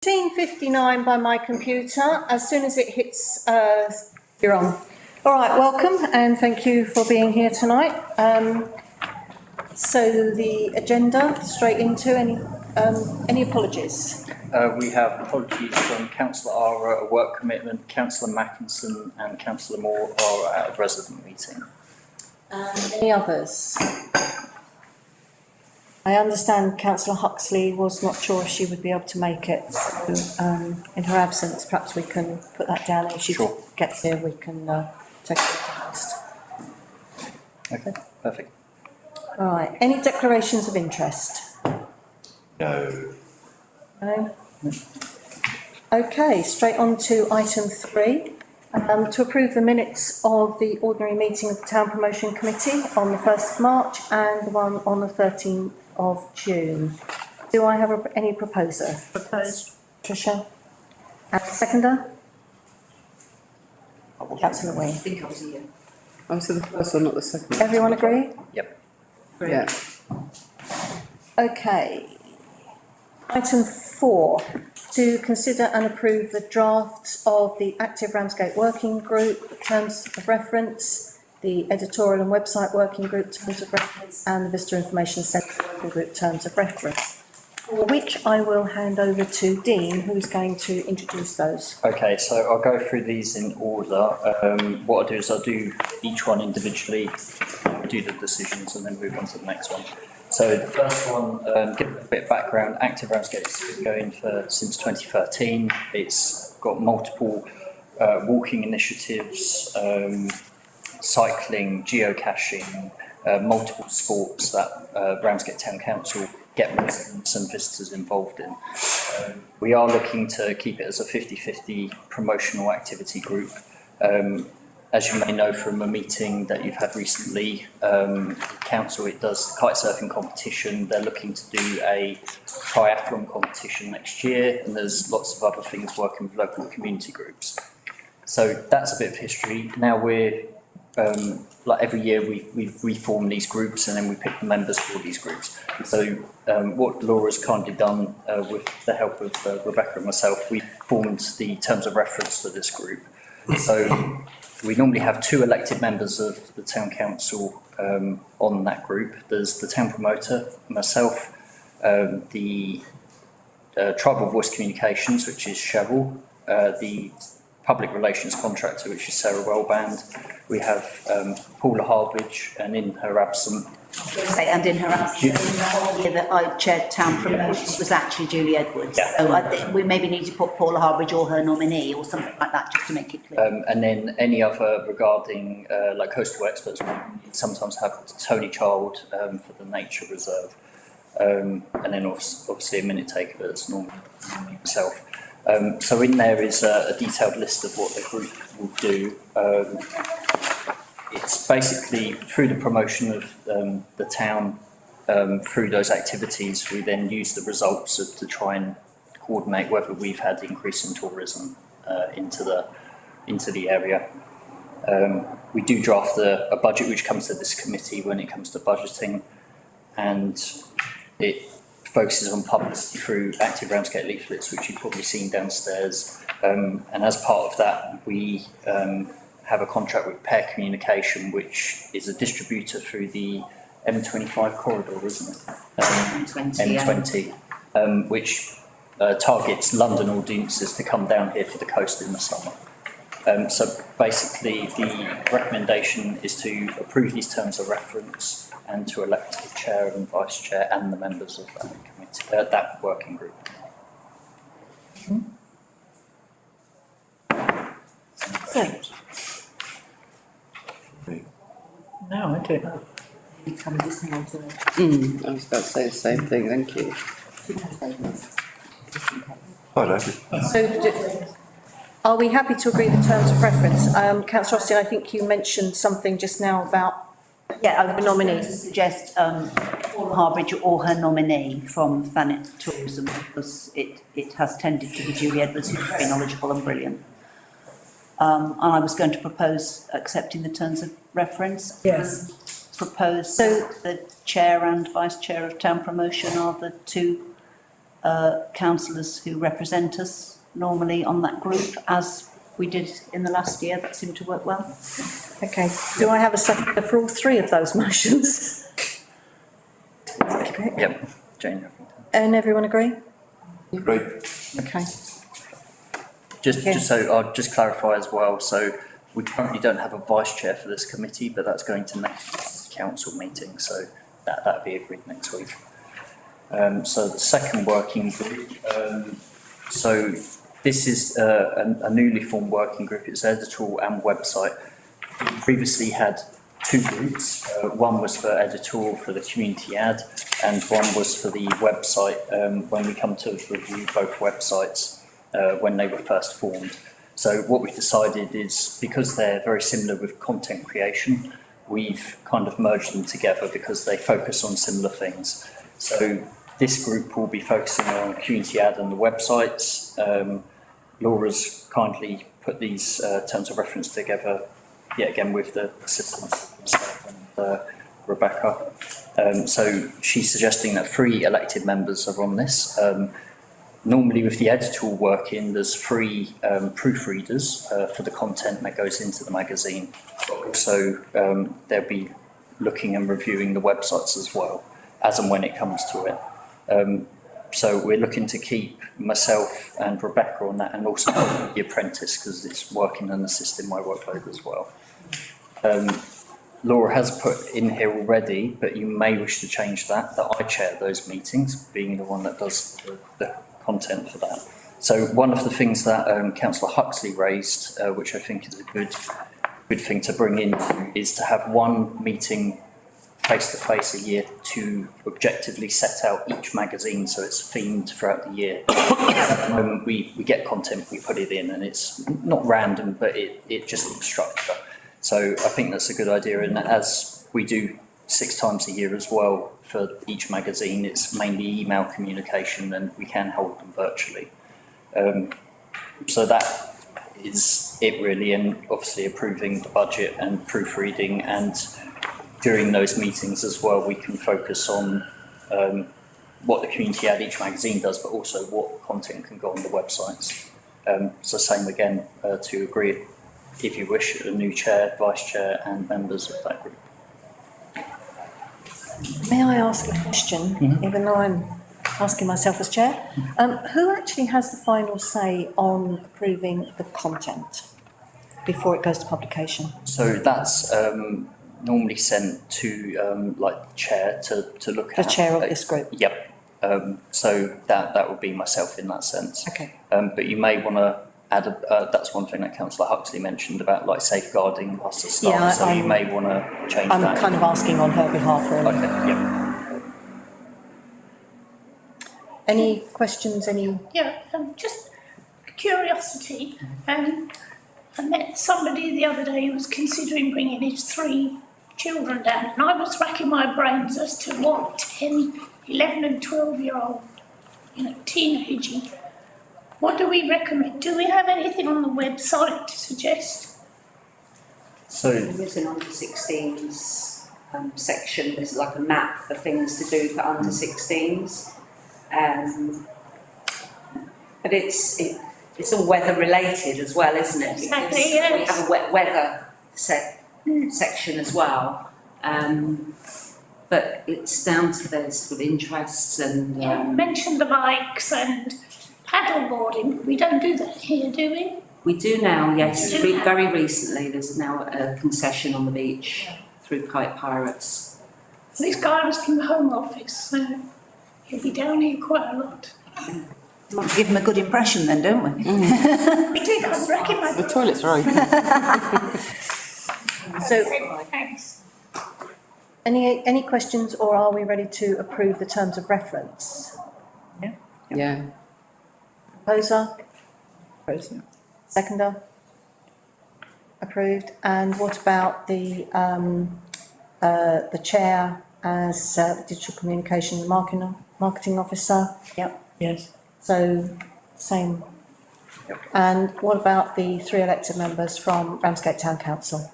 18:59 by my computer. As soon as it hits, you're on. All right, welcome and thank you for being here tonight. So the agenda, straight into any apologies? We have apologies from Councillor Ara, a work commitment, Councillor Mackinson and Councillor Moore are at a resident meeting. Any others? I understand Councillor Huxley was not sure if she would be able to make it. So, in her absence, perhaps we can put that down. If she gets here, we can take it to the list. Okay, perfect. All right. Any declarations of interest? No. No? Okay, straight on to item 3. To approve the minutes of the ordinary meeting of the Town Promotion Committee on the 1st of March and the one on the 13th of June. Do I have any proposer? Proposed. Tricia? And seconder? Councillor Wee. I think I was here. Oh, so the first one, not the second. Everyone agree? Yep. Yeah. Okay. Item 4. To consider and approve the drafts of the Active Ramsgate Working Group Terms of Reference, the Editorial and Website Working Group Terms of Reference, and the Visitor Information Centre Working Group Terms of Reference, for which I will hand over to Dean, who's going to introduce those. Okay, so I'll go through these in order. What I'll do is I'll do each one individually, do the decisions and then move on to the next one. So the first one, give a bit of background, Active Ramsgate's been going since 2013. It's got multiple walking initiatives, cycling, geocaching, multiple sports that Ramsgate Town Council get residents and visitors involved in. We are looking to keep it as a 50-50 promotional activity group. As you may know from a meeting that you've had recently, council, it does kite surfing competition. They're looking to do a triathlon competition next year, and there's lots of other things working with local community groups. So that's a bit of history. Now we're, like every year we reform these groups and then we pick the members for these groups. So what Laura's kindly done with the help of Rebecca and myself, we formed the terms of reference for this group. So we normally have 2 elected members of the town council on that group. There's the town promoter, myself, the tribal voice communications, which is Cheryl, the public relations contractor, which is Sarah Wellband. We have Paula Harbridge, and in her absence. And in her absence, the whole year that I chaired town promotions was actually Julie Edwards. Yeah. So I think we maybe need to put Paula Harbridge or her nominee or something like that, just to make it clear. And then any other regarding like coastal experts, we sometimes have Tony Child for the nature reserve. And then obviously a minute taker that's normally myself. So in there is a detailed list of what the group will do. It's basically through the promotion of the town, through those activities, we then use the results to try and coordinate whether we've had increase in tourism into the area. We do draft a budget which comes to this committee when it comes to budgeting, and it focuses on publicity through Active Ramsgate leaflets, which you've probably seen downstairs. And as part of that, we have a contract with Pair Communication, which is a distributor through the M25 corridor, isn't it? M20, which targets London audiences to come down here for the coast in the summer. So basically, the recommendation is to approve these terms of reference and to elect the chair and vice chair and the members of that committee, that working group. So, No, I don't know. You come this now to I was about to say the same thing, thank you. I know. so are we happy to agree the terms of reference? Councillor Austin, I think you mentioned something just now about I was nominee. going to suggest Paula Harbridge or her nominee from Thanet Tourism, because it has tended to be Julie Edwards, who's very knowledgeable and brilliant. And I was going to propose accepting the terms of reference. Yes. Propose so the chair and vice chair of town promotion are the 2 councillors who represent us normally on that group, as we did in the last year. That seemed to work well. Okay, do I have a second for all three of those motions? Okay. Yep, Jane. And everyone agree? Agreed. Okay. Just so I'll just clarify as well, so we currently don't have a vice chair for this committee, but that's going to next council meeting, so that'll be agreed next week. So the second working group, so this is a newly formed working group. It's editorial and website. We previously had two groups. One was for editorial for the community ad, and one was for the website when we come to review both websites when they were first formed. So what we've decided is, because they're very similar with content creation, we've kind of merged them together because they focus on similar things. So this group will be focusing on community ad and the websites. Laura's kindly put these terms of reference together, yet again with the assistance of myself and Rebecca. So she's suggesting that 3 elected members are on this. Normally with the editorial working, there's 3 proofreaders for the content that goes into the magazine. But also they'll be looking and reviewing the websites as well, as and when it comes to it. So we're looking to keep myself and Rebecca on that, and also the apprentice, because it's working and assisting my workload as well. Laura has put in here already, but you may wish to change that I chair those meetings, being the one that does the content for that. So one of the things that Councillor Huxley raised, which I think is a good thing to bring into, is to have one meeting face-to-face a year to objectively set out each magazine so it's themed throughout the year. At the moment we get content, we put it in, and it's not random, but it just looks structure. So I think that's a good idea, and as we do 6 times a year as well for each magazine, it's mainly email communication, and we can hold them virtually. So that is it really, and obviously approving the budget and proofreading, and during those meetings as well we can focus on what the community ad each magazine does, but also what content can go on the websites. So same again to agree, if you wish, a new chair, vice chair and members of that group. May I ask a question, even though I'm asking myself as chair? Who actually has the final say on approving the content before it goes to publication? So that's normally sent to like the chair to look at. The chair of this group? Yep. So that would be myself in that sense. Okay. But you may want to add that's one thing that Councillor Huxley mentioned about like safeguarding us as staff. Yeah, so you may want to change that. I'm kind of asking on her behalf, really. Okay, yep. Any questions, Yeah, just curiosity. I met somebody the other day who was considering bringing his 3 children down, and I was racking my brains as to what 10, 11 and 12-year-old, teenager, what do we recommend? Do we have anything on the website to suggest? So There's an under 16s section. There's like a map for things to do for under 16s, but it's all weather related as well, isn't it? Exactly, Because yes. we have a wet weather section as well, but it's down to their sort of interests and. You mentioned the bikes and paddleboarding. We don't do that here, do we? We do now, yes. We do now. Very recently, there's now a concession on the beach through Kite Pirates. This guy was from the Home Office, so he'll be down here quite a lot. Might give them a good impression then, don't we? We did, I was racking my The toilets are open. So, Thanks. any questions, or are we ready to approve the terms of reference? Yeah. Proposer? Seconder? Approved. And what about the chair as the digital communication and marketing officer? Yep. Yes. So, same. And what about the 3 elected members from Ramsgate Town Council?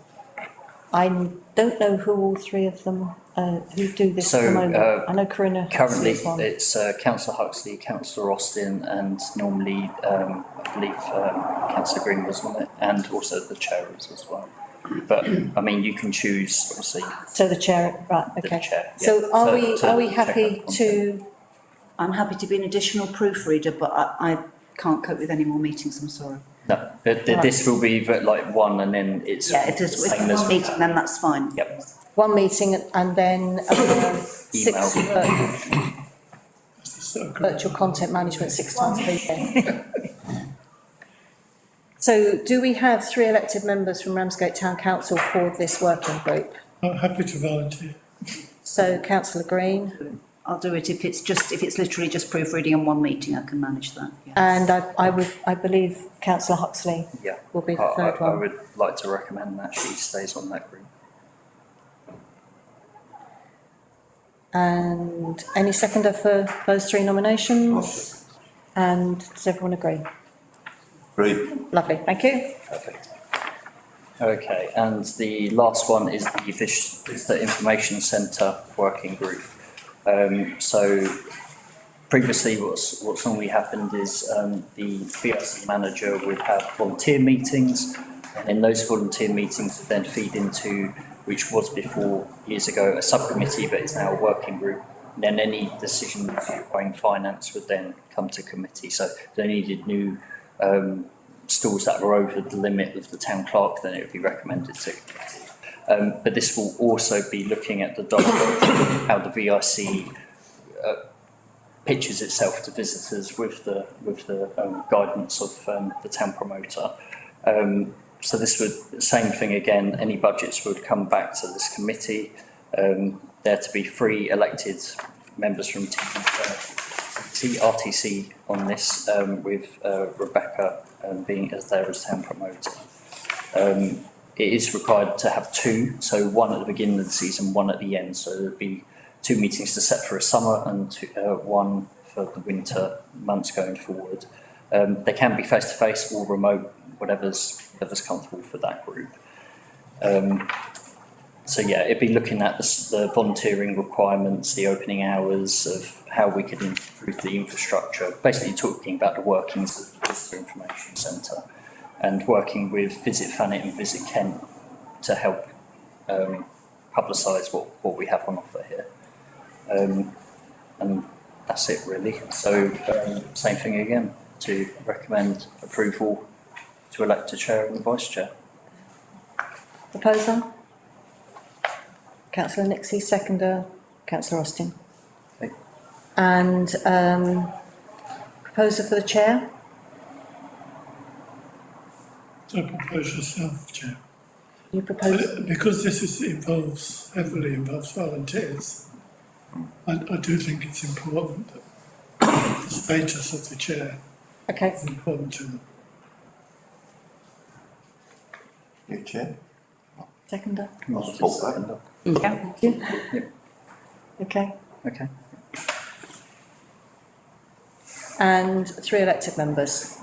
I don't know who all three of them, who do this at the So, moment. I know Corinna. Currently, is one. it's Councillor Huxley, Councillor Austin, and normally, I believe, Councillor Green was on it, and also the chair is as well. But, I mean, you can choose, obviously, So the chair, right, the okay. chair. So yeah, are to we check happy out content. to, I'm happy to be an additional proofreader, but I can't cope with any more meetings, I'm sorry. No, this will be like one, and then it's Yeah, it the is, if same it's as. a meeting, then that's fine. Yep, one meeting and then, 6 virtual content management 6 times per year? So do we have 3 elected members from Ramsgate Town Council for this working group? I'm happy to volunteer. So councillor Green, I'll do it if it's literally just proofreading and one meeting, I can manage that, yes. and I believe councillor Huxley yeah. will be the I third one. would like to recommend that she stays on that group. And any seconder for those 3 nominations? And does everyone agree? Agreed. Lovely, thank you. Perfect. Okay, and the last one is the Visitor Information Centre Working Group. So previously what's normally happened is the VIC manager would have volunteer meetings, and in those volunteer meetings would then feed into, which was before years ago, a subcommittee, but is now a working group. And then any decisions requiring finance would then come to committee. So if they needed new stalls that were over the limit of the town clerk, then it would be recommended to committee. But this will also be looking at the dialogue, how the VIC pitches itself to visitors with the guidance of the town promoter. So this would, same thing again, any budgets would come back to this committee. There to be 3 elected members from RTC on this, with Rebecca being as there as town promoter. It is required to have 2, so 1 at the beginning of the season, 1 at the end. So there'd be 2 meetings to set for a summer and 1 for the winter months going forward. They can be face to face or remote, whatever's comfortable for that group. So yeah, it'd be looking at the volunteering requirements, the opening hours of how we could improve the infrastructure, basically talking about the workings of the Visitor Information Centre and working with Visit Thanet and Visit Kent to help publicise what we have on offer here. And that's it really. So same thing again, to recommend approval to elect a chair and a vice chair. Proposer? Councillor Nixie, seconder, councillor Austin. Okay. And proposer for the chair? So propose yourself, Chair. You propose? Because this heavily involves volunteers, I do think it's important that the status of the chair Okay, is important to them. You chair? seconder? I'll support that. Yeah. Okay. Okay. And 3 elected members.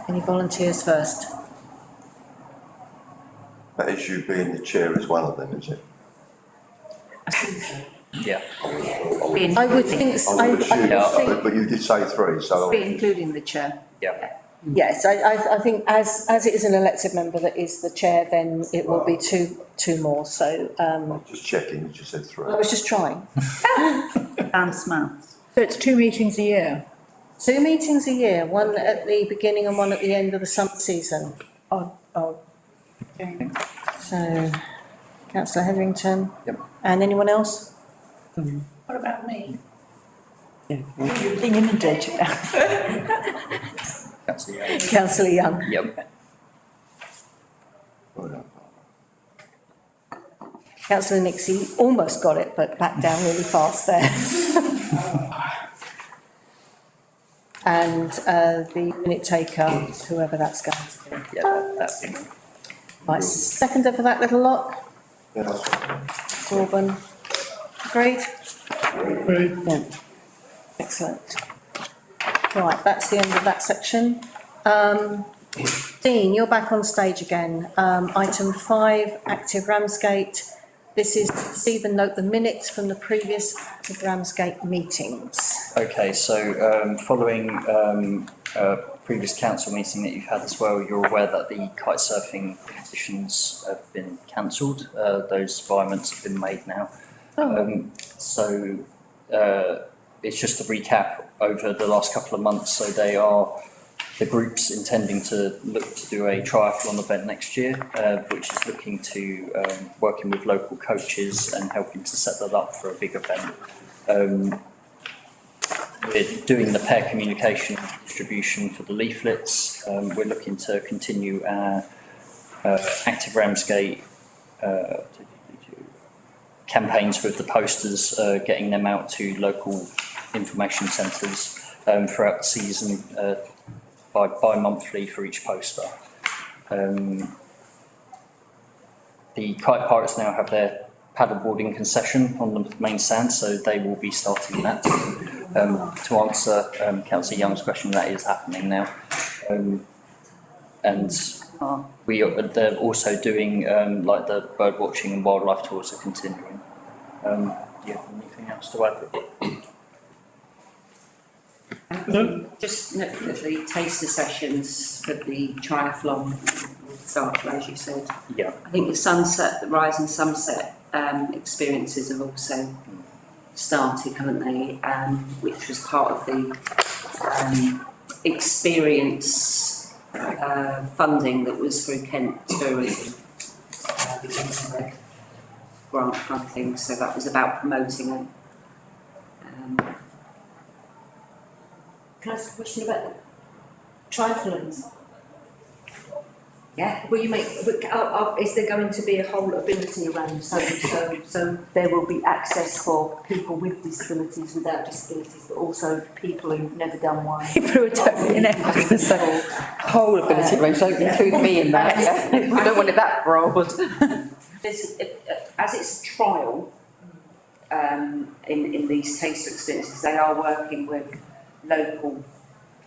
Any volunteers first? That is you being the chair is one of them, is it? Yeah. I would think, I would assume, think, but you did say 3, so. Including the chair. Yeah. yes, I think as it is an elected member that is the chair, then it will be two more, so, I'm just checking, you just said 3. I was just trying. Dan's mouth. So it's 2 meetings a year? 2 meetings a year, 1 at the beginning and 1 at the end of the summer season. Oh. So, councillor Hetherington? Yep. And anyone else? What about me? You're being inundated now. That's the Councillor Young? Yep. Councillor Nixie almost got it, but backed down really fast there. And the minute taker, whoever that's going to be. Yeah, that's it. Right, seconder for that little lot, Yeah, that's fine. Orban. Agreed? Great. Yeah. Excellent. Right, that's the end of that section. Dean, you're back on stage again. Item 5, Active Ramsgate. This is to receive and note the minutes from the previous Active Ramsgate meetings. Okay, so following a previous council meeting that you've had as well, you're aware that the kite surfing competitions have been cancelled. Those environments have been made now. So it's just a recap over the last couple of months. So they are the groups intending to look to do a triathlon event next year, which is looking to working with local coaches and helping to set that up for a big event. We're doing the pair communication distribution for the leaflets. We're looking to continue our Active Ramsgate campaigns with the posters, getting them out to local information centres throughout the season, bi-monthly for each poster. The Kite Pirates now have their paddleboarding concession on the main stand, so they will be starting that. To answer Councillor Young's question, that is happening now. And they're also doing like the bird watching and wildlife tours are continuing. Do you have anything else to add? Just note that the taster sessions for the triathlon will start, as you said. Yeah. I think the rise and sunset experiences have also started, haven't they? Which was part of the experience funding that was through Kent Tourism, the grant funding. So that was about promoting it. Can I ask a question about the triathlons? Yeah. Will you make, is there going to be a whole ability around, so there will be access for people with disabilities, without disabilities, but also people who've never done one? People who are totally inept, so whole ability range, don't include me in that, yeah. I don't want it that broad. As it's a trial, in these taster experiences, they are working with local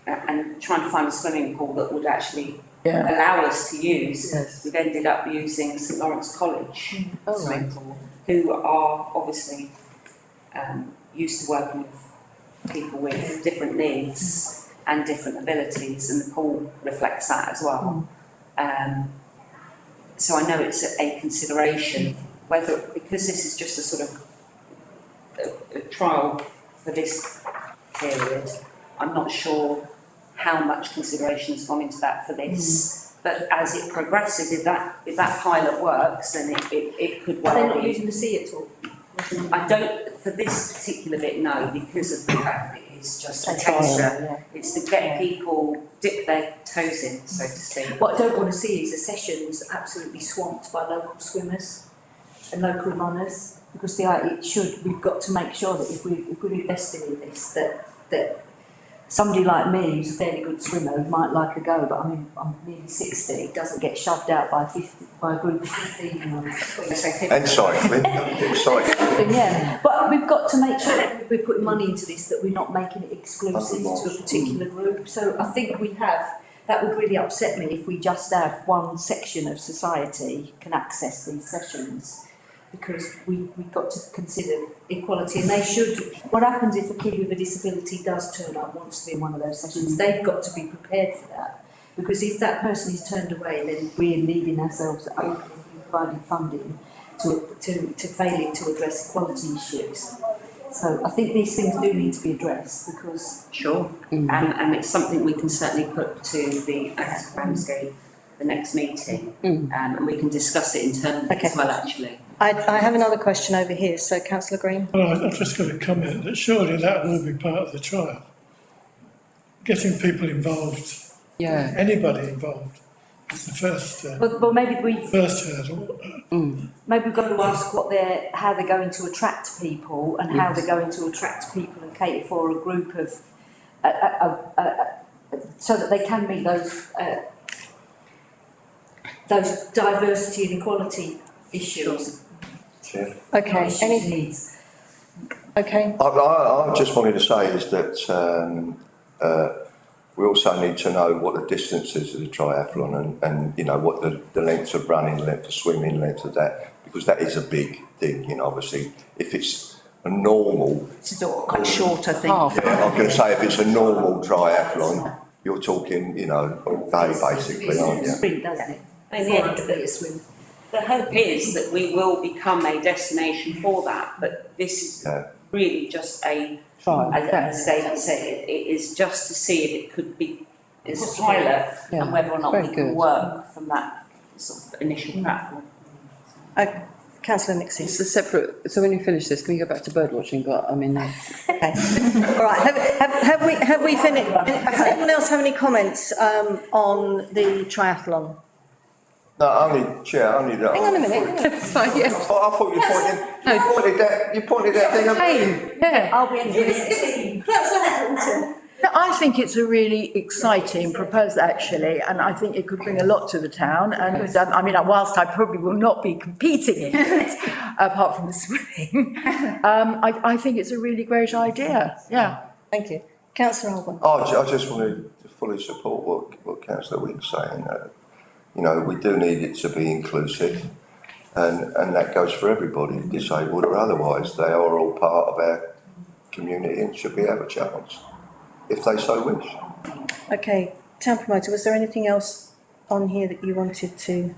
and trying to find a swimming pool that would actually allow us to use. Yes. We've ended up using St Lawrence College swimming Right. pool, who are obviously used to working with people with different needs and different abilities, and the pool reflects that as well. So I know it's a consideration, whether, because this is just a sort of a trial for this period, I'm not sure how much consideration has gone into that for this. But as it progresses, if that pilot works, then it could well Are they not be. using the sea at all? I don't, for this particular bit, no, because of the fact that it's just a A trial, taster. It's to get people dip their toes in, so to speak. What I don't want to see is a session that's absolutely swamped by local swimmers and local runners, because we've got to make sure that if we're investing in this, that somebody like me, who's a fairly good swimmer, who might like a go, but I mean, I'm nearly 60, doesn't get shoved out by a group of 15-year-olds. And cycling, Yeah, but we've got to make sure that if we're putting money into this, that we're not making it exclusive to a particular group. So I think that would really upset me if we just have one section of society can access these sessions, because we've got to consider equality, and they should. What happens if a kid with a disability does turn up, wants to be in one of those sessions? They've got to be prepared for that, because if that person is turned away, then we're leaving ourselves open and providing funding to failing to address equality issues. So I think these things do need to be addressed, because Sure, and it's something we can certainly put to the Active Ramsgate the next meeting, and we can discuss it internally as well, actually. I have another question over here, so Councillor Green. Well, I've just got to comment that surely that will be part of the trial. Getting people involved, anybody involved, is the first well, maybe first hurdle. maybe we've got to ask how they're going to attract people, and how they're going to attract people and cater for a group of, so that they can meet those diversity and equality issues. Okay, Needs. okay, I just wanted to say is that we also need to know what the distance is of the triathlon and you know, what the length of running, length of swimming, length of that, because that is a big thing, you know, obviously. If it's a normal, This is all quite short, I think. yeah, I'm going to say if it's a normal triathlon, you're talking, you know, all day basically, aren't you? Sprint, doesn't it? And 400 metre swim. the hope is that we will become a destination for that, but this is Yeah. really just a, Trial, as David said, it is just to see if it could be, as a pilot, Yeah, and whether or not very we can good. work from that sort of initial platform. Councillor Nixie. It's a separate, so when you finish this, can we go back to bird watching? But I mean, Okay. All right. Have we finished? Does anyone else have any comments on the triathlon? No, only, Chair, only that. Hang on a minute. fine, yeah. I thought you pointed that thing. Yeah. Are we entering? No, I think it's a really exciting proposal, actually, and I think it could bring a lot to the town. And I mean, whilst I probably will not be competing in it, apart from the swimming, I think it's a really great idea. Yeah. Thank you. Councillor Alban. I just wanted to fully support what Councillor Wick's saying. You know, we do need it to be inclusive, and that goes for everybody, disabled or otherwise. They are all part of our community and should have a chance, if they so wish. Okay. Town promoter, was there anything else on here that you wanted to?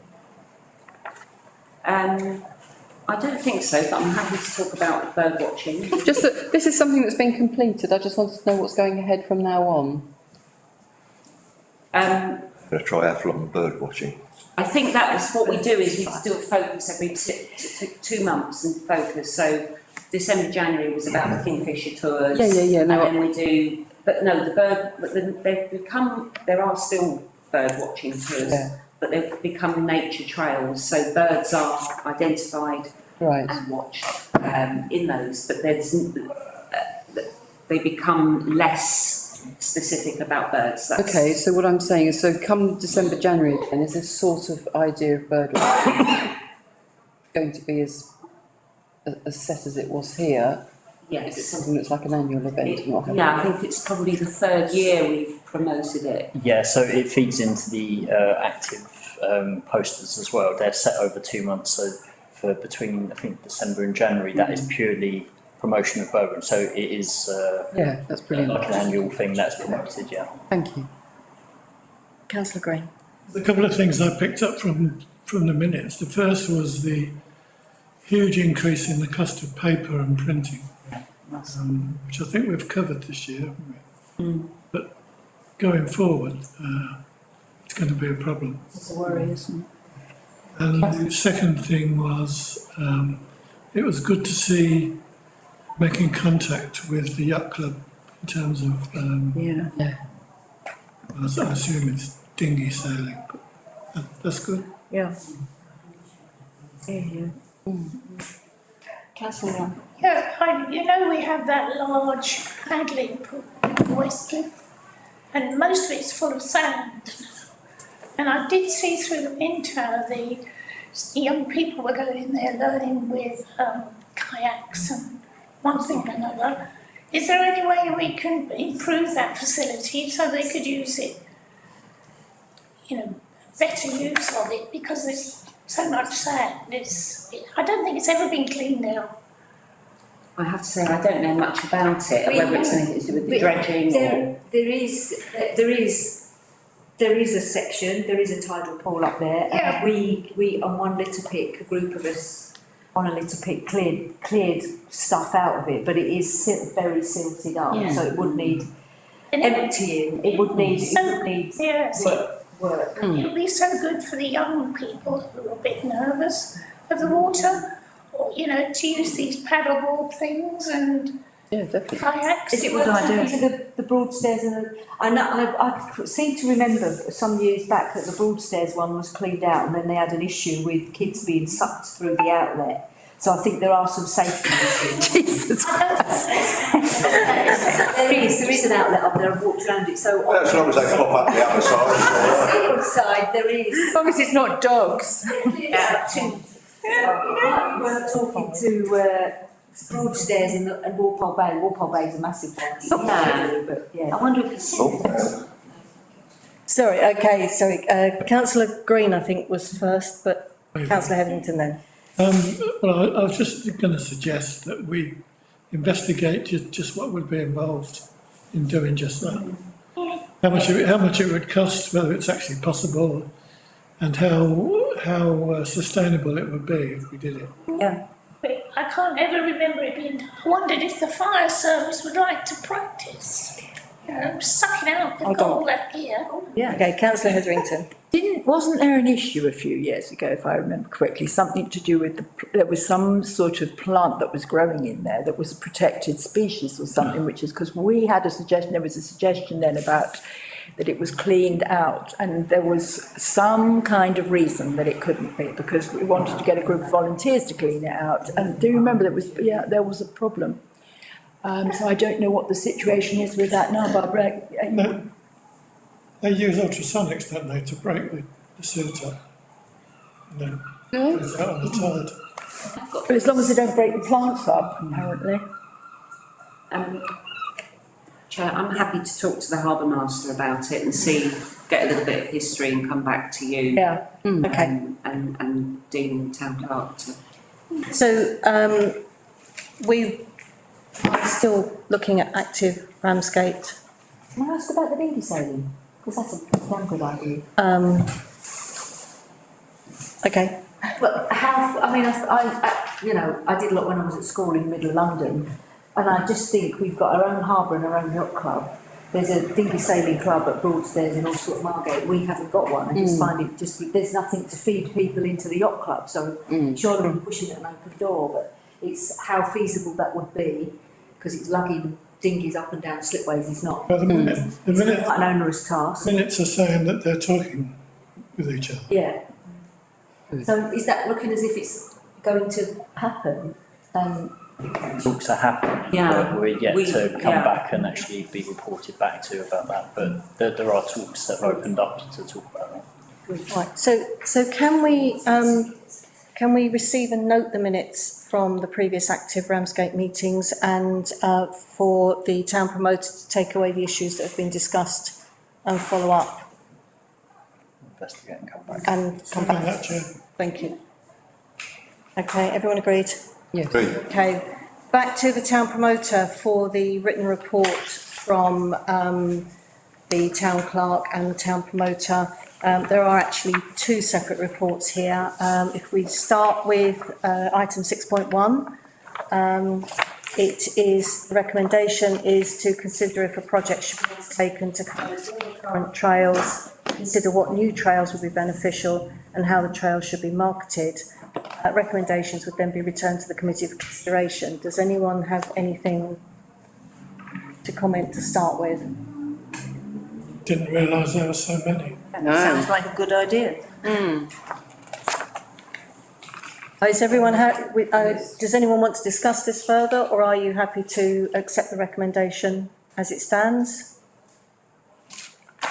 I don't think so, but I'm happy to talk about bird watching. Just that this is something that's been completed. I just wanted to know what's going ahead from now on. The triathlon bird watching. I think that is what we do, is we still focus every 2 months and focus. So December, January was about the Kingfisher tours. Yeah. No, And then we do, but no, there are still bird watching tours, Yeah. but they've become nature trails. So birds are identified right. and watched in those, but they become less specific about birds. Okay, so what I'm saying is, so come December, January then, is this sort of idea of bird watching going to be as set as it was here? Yes. Is it something that's like an annual event? I think it's probably the 3rd year we've promoted it. Yeah, so it feeds into the active posters as well. They're set over 2 months, so for between, I think, December and January, that is purely promotion of Bowburn. So it is Yeah, that's brilliant. like an annual thing that's promoted, yeah. Thank you. Councillor Green. A couple of things I picked up from the minutes. The first was the huge increase in the cost of paper and printing, which I think we've covered this year, haven't we? But going forward, it's going to be a problem. It's a worry, isn't it? And the second thing was, it was good to see making contact with the yacht club in terms of, I assume it's dinghy sailing, but that's good. Yeah. Councillor Young. Yeah, you know, we have that large paddling pool in Westcliff, and most of it's full of sand. And I did see through the winter the young people were going in there learning with kayaks and one thing and another. Is there any way we can improve that facility so they could use it, you know, better use of it, because there's so much sand. I don't think it's ever been cleaned out. I have to say, I don't know much about it, whether it's anything to do with the dredging or... There is a section, there is a tidal pool up there, Yeah. and we on one little pick, a group of us on a little pick cleared stuff out of it, but it is very silted up, Yeah. so it would need And emptying, it would need Yes. work. It would be so good for the young people who are a bit nervous of the water, or, you know, to use these paddleboard things and Yeah, definitely. kayaks. Is it what I do? The Broadstairs and I seem to remember some years back that the Broadstairs one was cleaned out, and then they had an issue with kids being sucked through the outlet. So I think there are some safety issues. Jesus Christ. There is an outlet up there. I've walked around it. So Well, as long as they pop up the other side. on the seaward side there is. As long as it's not dogs. We're talking to Broadstairs and Walpole Bay. Walpole Bay is a massive one. Yeah. But yeah. I wonder if it's... Sorry, okay, sorry, councillor Green, I think, was first, but councillor Hetherington then. Well, I was just going to suggest that we investigate just what would be involved in doing just that. How much it would cost, whether it's actually possible, and how sustainable it would be if we did it. Yeah. But I can't ever remember it being, I wondered if the fire service would like to practice, sucking out the coal left here. Yeah. Okay, councillor Hetherington. Wasn't there an issue a few years ago, if I remember correctly, something to do with there was some sort of plant that was growing in there that was a protected species or something, which is because we had a suggestion, there was a suggestion then about that it was cleaned out, and there was some kind of reason that it couldn't be, because we wanted to get a group of volunteers to clean it out. And do you remember there was a problem? So I don't know what the situation is with that now, Barbara. No, they use ultrasonics, don't they, to break the silt up? No, it's out on the tide. But as long as they don't break the plants up, apparently. Chair, I'm happy to talk to the harbour master about it and get a little bit of history and come back to you. Yeah, okay. And Dean and Town Clerk to. So, we are still looking at active Ramsgate. Can I ask about the dinghy sailing? Because that's a damn good idea. Okay, But how, I mean, I did a lot when I was at school in middle London, and I just think we've got our own harbour and our own yacht club. There's a dinghy sailing club at Broadstairs in Allsort Margate. We haven't got one. I just find it there's nothing to feed people into the yacht club. So surely we're pushing at an open door, but it's how feasible that would be, because it's lugging dinghies up and down slipways is not. Well, the minute Quite an onerous task. minutes are saying that they're talking with each other. Yeah. So is that looking as if it's going to happen? Talks are happening, but we're yet to come back and actually be reported back to about that. But there are talks that have opened up to talk about that. right, so can we receive and note the minutes from the previous active Ramsgate meetings, and for the town promoter to take away the issues that have been discussed and follow up Investigate and come back. and come back? That, Chair. Thank you. Okay, everyone agreed? Agreed. Okay, back to the town promoter for the written report from the town clerk and the town promoter. There are actually two separate reports here. If we start with item 6.1, the recommendation is to consider if a project should be taken to close all the current trails, consider what new trails would be beneficial and how the trails should be marketed. Recommendations would then be returned to the committee for consideration. Does anyone have anything to comment to start with? Didn't realise there were so many. Sounds like a good idea. Is everyone does anyone want to discuss this further, or are you happy to accept the recommendation as it stands?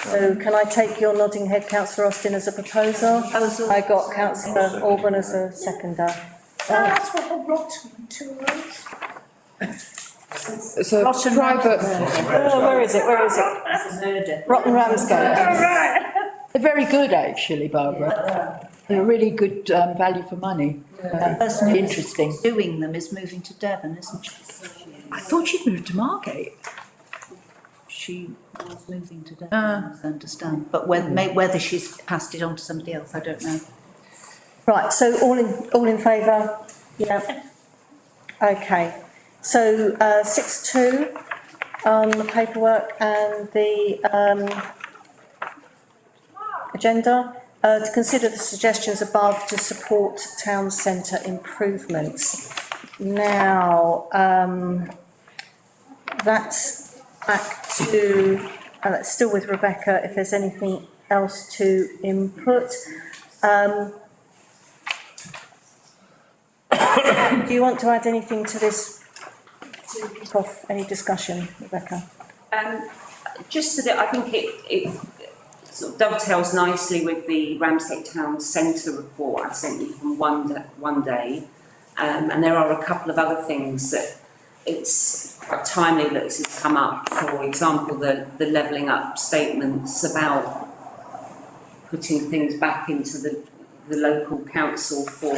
So can I take your nodding head, councillor Austin, as a proposal? I got councillor Orban as a seconder. That's what a rotten tool is. It's a private, Where is it? Where is it? It's a murder. Rotten Ramsgate. They're very good, actually, Barbara. They're really good value for money. The person who's Interesting. doing them is moving to Devon, isn't she? I thought she'd moved to Margate. She was moving to Devon, I understand. But whether she's passed it on to somebody else, I don't know. Right, so all in favour? Yeah. Okay, so 6.2 on the paperwork and the agenda, to consider the suggestions above to support town centre improvements. Now, that's back to, that's still with Rebecca, if there's anything else to input. Do you want to add anything to this, to kick off any discussion, Rebecca? Just so that I think it sort of dovetails nicely with the Ramsgate Town Centre report I sent you from one day. And there are a couple of other things that it's quite timely that this has come up. For example, the levelling up statements about putting things back into the local council for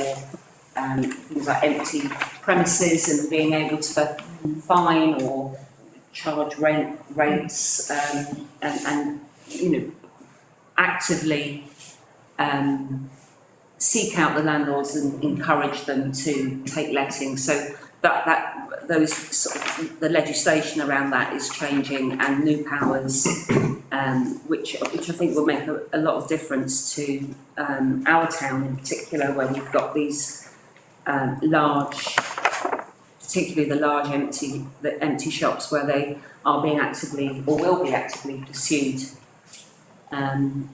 things like empty premises and being able to fine or charge rates and you know, actively seek out the landlords and encourage them to take letting. So those sort of, the legislation around that is changing, and new powers, which I think will make a lot of difference to our town in particular, where we've got these large, particularly the large empty shops where they are being actively or will be actively pursued. And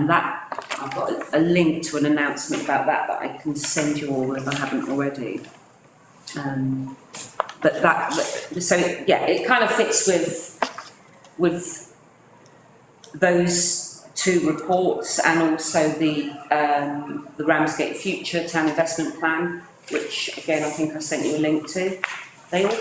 that, I've got a link to an announcement about that I can send you all if I haven't already. So yeah, it kind of fits with those two reports, and also the Ramsgate Future Town Investment Plan, which again I think I sent you a link to. They all,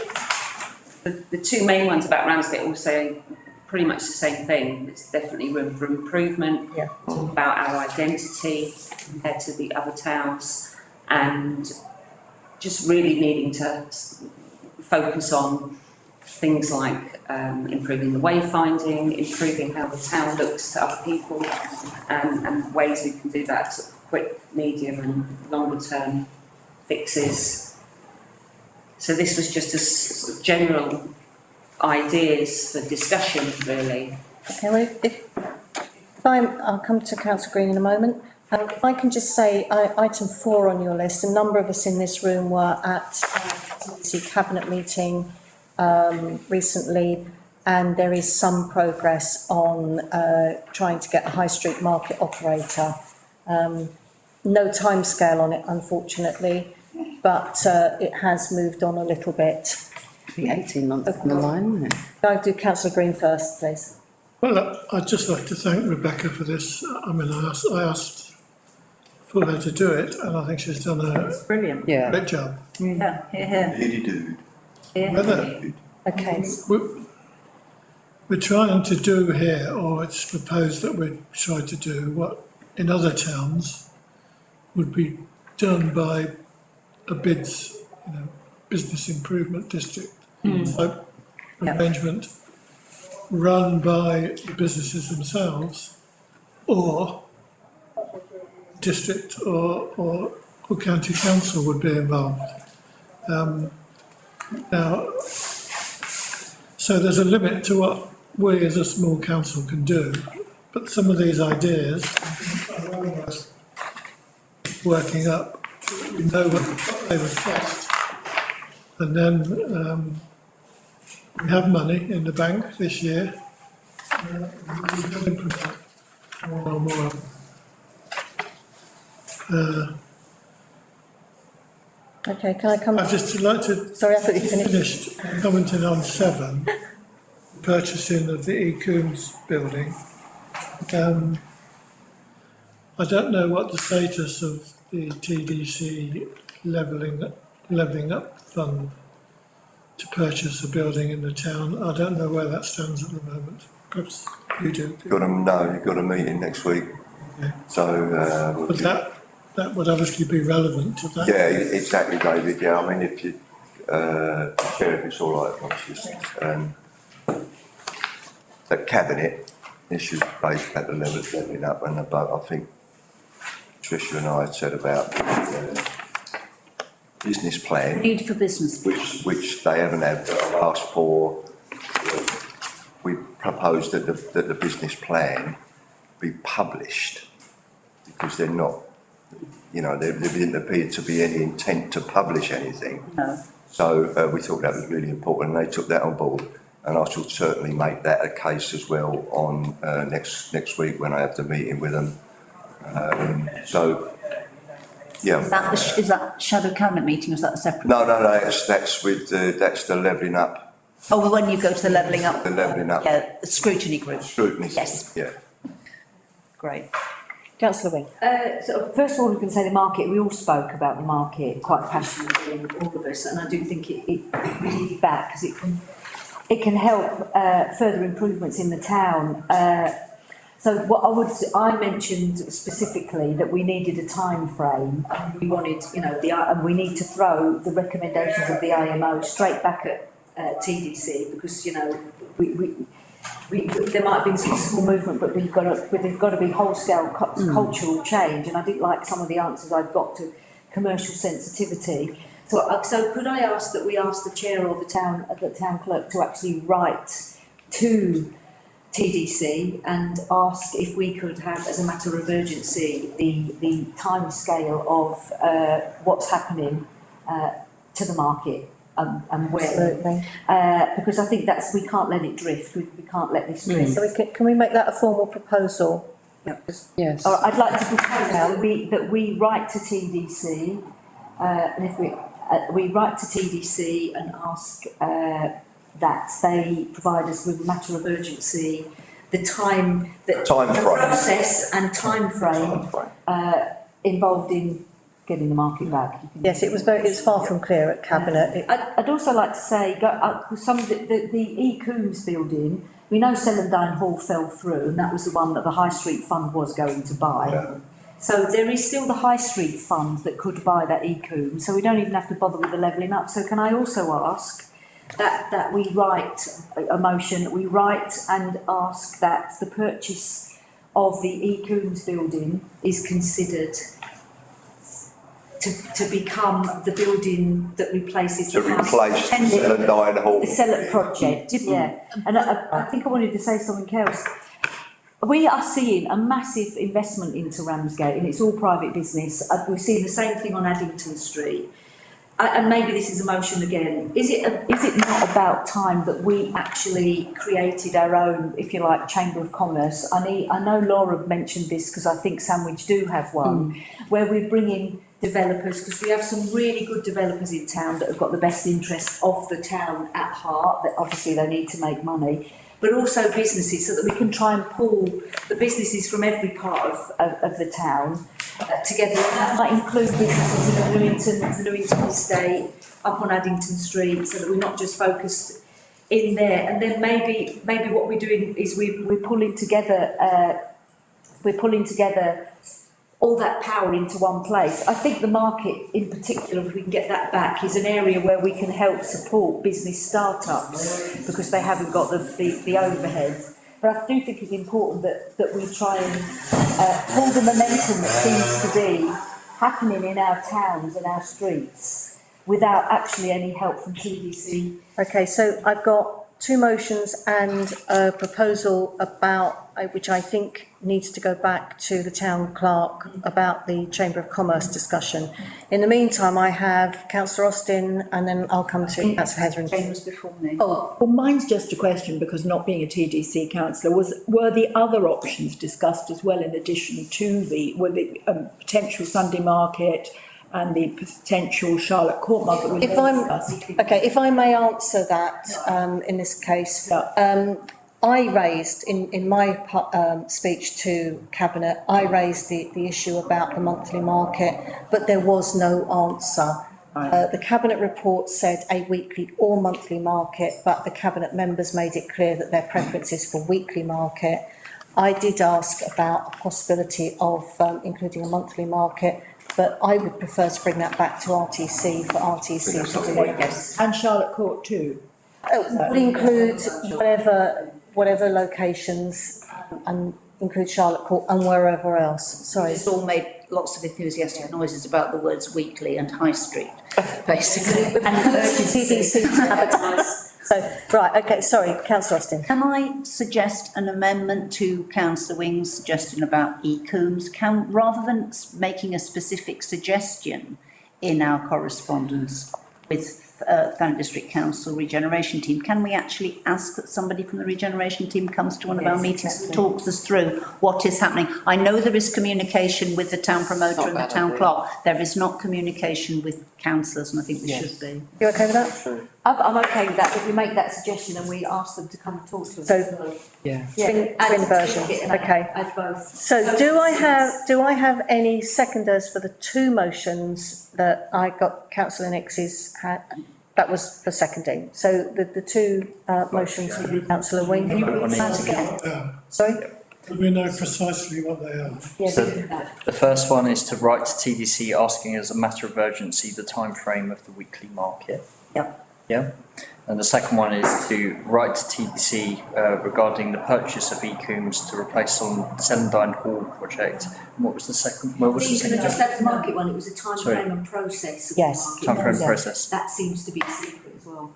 the two main ones about Ramsgate all say pretty much the same thing. There's definitely room for improvement. Yeah. It's all about our identity compared to the other towns, and just really needing to focus on things like improving the wayfinding, improving how the town looks to other people, and ways we can do that, sort of quick, medium and longer term fixes. So this was just a sort of general ideas for discussion, really. Okay, well, I'll come to Councillor Green in a moment. If I can just say, item 4 on your list, a number of us in this room were at the Cabinet meeting recently, and there is some progress on trying to get a high street market operator. No timescale on it, unfortunately, but it has moved on a little bit. Be 18 months down the line, wouldn't it? I'll do Councillor Green first, please. Well, I'd just like to thank Rebecca for this. I mean, I asked for her to do it, and I think she's done a Brilliant. Yeah. great job. Yeah, here. Lady dude. Whether Okay, we're trying to do here, or it's proposed that we try to do what in other towns would be done by a BIDS, business improvement district type arrangement, run by the businesses themselves, or district or county council would be involved. Now, so there's a limit to what we as a small council can do, but some of these ideas are almost working up. We know what they would cost, and then we have money in the bank this year. We can implement more and more. okay, can I come? I'd just like to Sorry, I thought you finished. finish commenting on 7, purchasing of the E. Coombs building. I don't know what the status of the TDC levelling up fund to purchase a building in the town. I don't know where that stands at the moment. Perhaps you do. You've got a meeting next week. Yeah. So, But that would obviously be relevant to that. yeah, exactly, David. Yeah, I mean, if you, Chair, if it's all right, I was just, the cabinet issues based at the levelling up and above. I think Tricia and I had said about the business plan, Need for business. which they haven't had, but I've asked for. We proposed that the business plan be published, because they're not, there didn't appear to be any intent to publish anything. No. So we thought that was really important, and they took that on board, and I shall certainly make that a case as well on next week when I have the meeting with them. So, yeah. Is that shadow cabinet meeting, or is that a separate? No, that's with that's the levelling up. Oh, well, when you go to the levelling up. The levelling up. Yeah, the scrutiny group. Scrutiny. Yes. Yeah. Great. Councillor Wing. So first of all, we can say the market, we all spoke about the market quite passionately, all of us, and I do think we need it back, because it can help further improvements in the town. So I mentioned specifically that we needed a time frame, and we wanted, and we need to throw the recommendations of the IMO straight back at TDC, because, there might have been some small movement, but there's got to be whole-scale cultural change, and I didn't like some of the answers I've got to commercial sensitivity. So could I ask that we ask the chair or the town clerk to actually write to TDC and ask if we could have, as a matter of urgency, the timescale of what's happening to the market and where. Absolutely. Because I think we can't let it drift. We can't let this drift. So can we make that a formal proposal? Yes. I'd like to propose now that we write to TDC, and if we write to TDC and ask that they provide us with a matter of urgency, the process and time frame involved in getting the market back. Yes, it was far from clear at Cabinet. I'd also like to say, some of the E. Coombs building, we know Celandine Hall fell through, and that was the one that the High Street Fund was going to buy. Yeah. So there is still the High Street Fund that could buy that E. Coombs, so we don't even have to bother with the levelling up. So can I also ask that we write a motion, we write and ask that the purchase of the E. Coombs building is considered to become the building that replaces To replace Celandine Hall. the Cellar project, yeah. And I think I wanted to say something else. We are seeing a massive investment into Ramsgate, and it's all private business. We've seen the same thing on Addington Street. And maybe this is a motion again. Is it not about time that we actually created our own, if you like, Chamber of Commerce? I know Laura mentioned this because I think Sandwich do have one, where we're bringing developers, because we have some really good developers in town that have got the best interests of the town at heart, that obviously they need to make money, but also businesses, so that we can try and pull the businesses from every part of the town together. And that might include businesses in the Newington estate, up on Addington Street, so that we're not just focused in there. And then maybe what we're doing is we're pulling together all that power into one place. I think the market in particular, if we can get that back, is an area where we can help support business startups because they haven't got the overhead. But I do think it's important that we try and pull the momentum that seems to be happening in our towns and our streets without actually any help from TDC. Okay, so I've got two motions and a proposal about, which I think needs to go back to the town clerk, about the Chamber of Commerce discussion. In the meantime, I have Councillor Austin, and then I'll come to Councillor Hetherington. Before me. Oh, well, mine's just a question, because not being a TDC councillor, were the other options discussed as well, in addition to the potential Sunday market and the potential Charlotte Court market? If I may answer that, in this case, I raised in my speech to Cabinet, I raised the issue about the monthly market, but there was no answer. The Cabinet report said a weekly or monthly market, but the Cabinet members made it clear that their preference is for weekly market. I did ask about a possibility of including a monthly market, but I would prefer to bring that back to RTC for RTC to do it. Yes. And Charlotte Court too. Would include whatever locations, and include Charlotte Court and wherever else. Sorry. It's all made lots of enthusiastic noises about the words weekly and high street, basically. And TDC to advertise. So, right, okay, sorry, Councillor Austin. Can I suggest an amendment to Councillor Wing's suggestion about E-Coombs? Rather than making a specific suggestion in our correspondence with Thanet District Council Regeneration Team, can we actually ask that somebody from the Regeneration Team comes to one of our meetings and talks us through what is happening? I know there is communication with the town promoter and the town clerk. There is not communication with councillors, and I think there should be. You okay with that? I'm okay with that, if we make that suggestion and we ask them to come and talk to us. So, twin version, okay. Add both. So do I have any seconders for the two motions that I got Councillor Nix's had? That was for seconding. So the two motions, Councillor Wing. Can you read that again? Sorry? Do we know precisely what they are? So the first one is to write to TDC asking as a matter of urgency the timeframe of the weekly market. Yeah. Yeah. And the second one is to write to TDC regarding the purchase of e-coombs to replace on Celandine Hall project. And what was the second? What was the These are second? just that market one, it was a time Sorry. frame and process. of Yes. the market. Time frame Yeah. process. That seems to be a secret as well.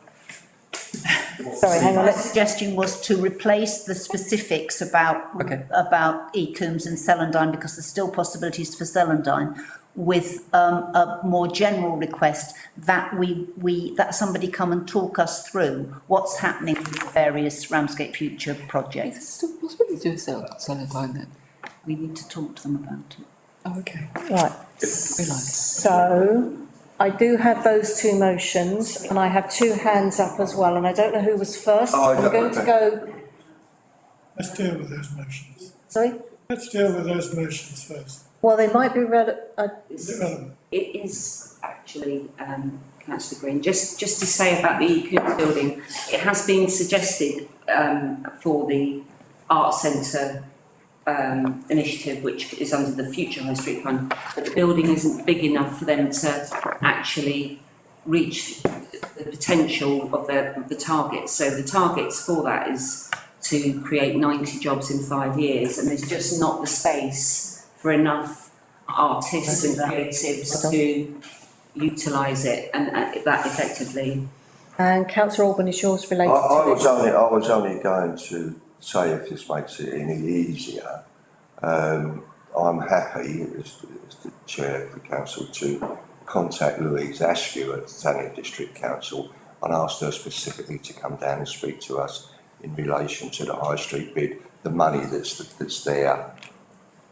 Sorry, hang on, My let's, suggestion was to replace the specifics about, Okay. about Ecoombs and Celandine, because there's still possibilities for Celandine, with, a more general request that that somebody come and talk us through what's happening with the various Ramsgate Future Is there projects. still possibility to sell it line then? We need to talk to them about it. Oh, okay. right. So I do have those two motions and I have two hands up as well, and I don't know who was first. Oh, I'm going to go, Let's deal with those motions. sorry? Let's deal with those motions first. Well, they might be Is it relevant? It is actually, councillor Green, just to say about the Coombs building, it has been suggested for the Art Centre initiative, which is under the Future High Street Fund, but the building isn't big enough for them to actually reach the potential of the targets. So the targets for that is to create 90 jobs in 5 years, and there's just not the space for enough artists and creatives to utilise it and that effectively. and councillor Orban is yours I related to this. was only going to say, if this makes it any easier, I'm happy as the chair of the council to contact Louise Askew at the Thanet District Council and ask her specifically to come down and speak to us in relation to the High Street bid, the money that's there.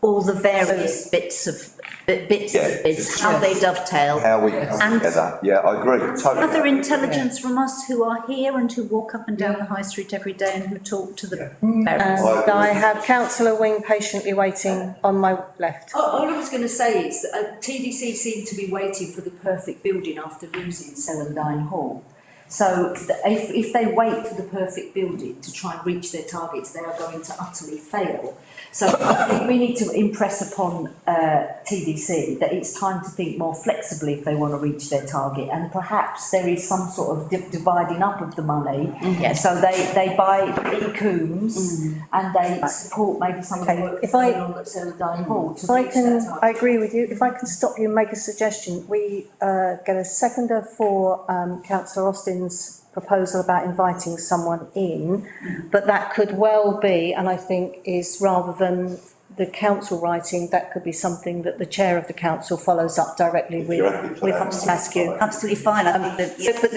All the various bits of bids, how they dovetail. How we come And- together, yeah, I agree, totally. Other intelligence from us who are here and who walk up and down the high street every day and who talk to the various. And I have councillor Wing patiently waiting on my left. All I was going to say is that TDC seem to be waiting for the perfect building after losing Celandine Hall. So if they wait for the perfect building to try and reach their targets, they are going to utterly fail. So I think we need to impress upon TDC that it's time to think more flexibly if they want to reach their target, and perhaps there is some sort of dividing up of the money. Yes. So they buy e-coombs and they support maybe some of the Okay, work if going I- on at Celandine Hall to If I reach that can, target. I agree with you. If I can stop you and make a suggestion, we get a seconder for councillor Austin's proposal about inviting someone in, but that could well be, and I think is rather than the council writing, that could be something that the chair of the council follows up directly with, You're happy for with that? Askew. Absolutely fine, I think that. So, but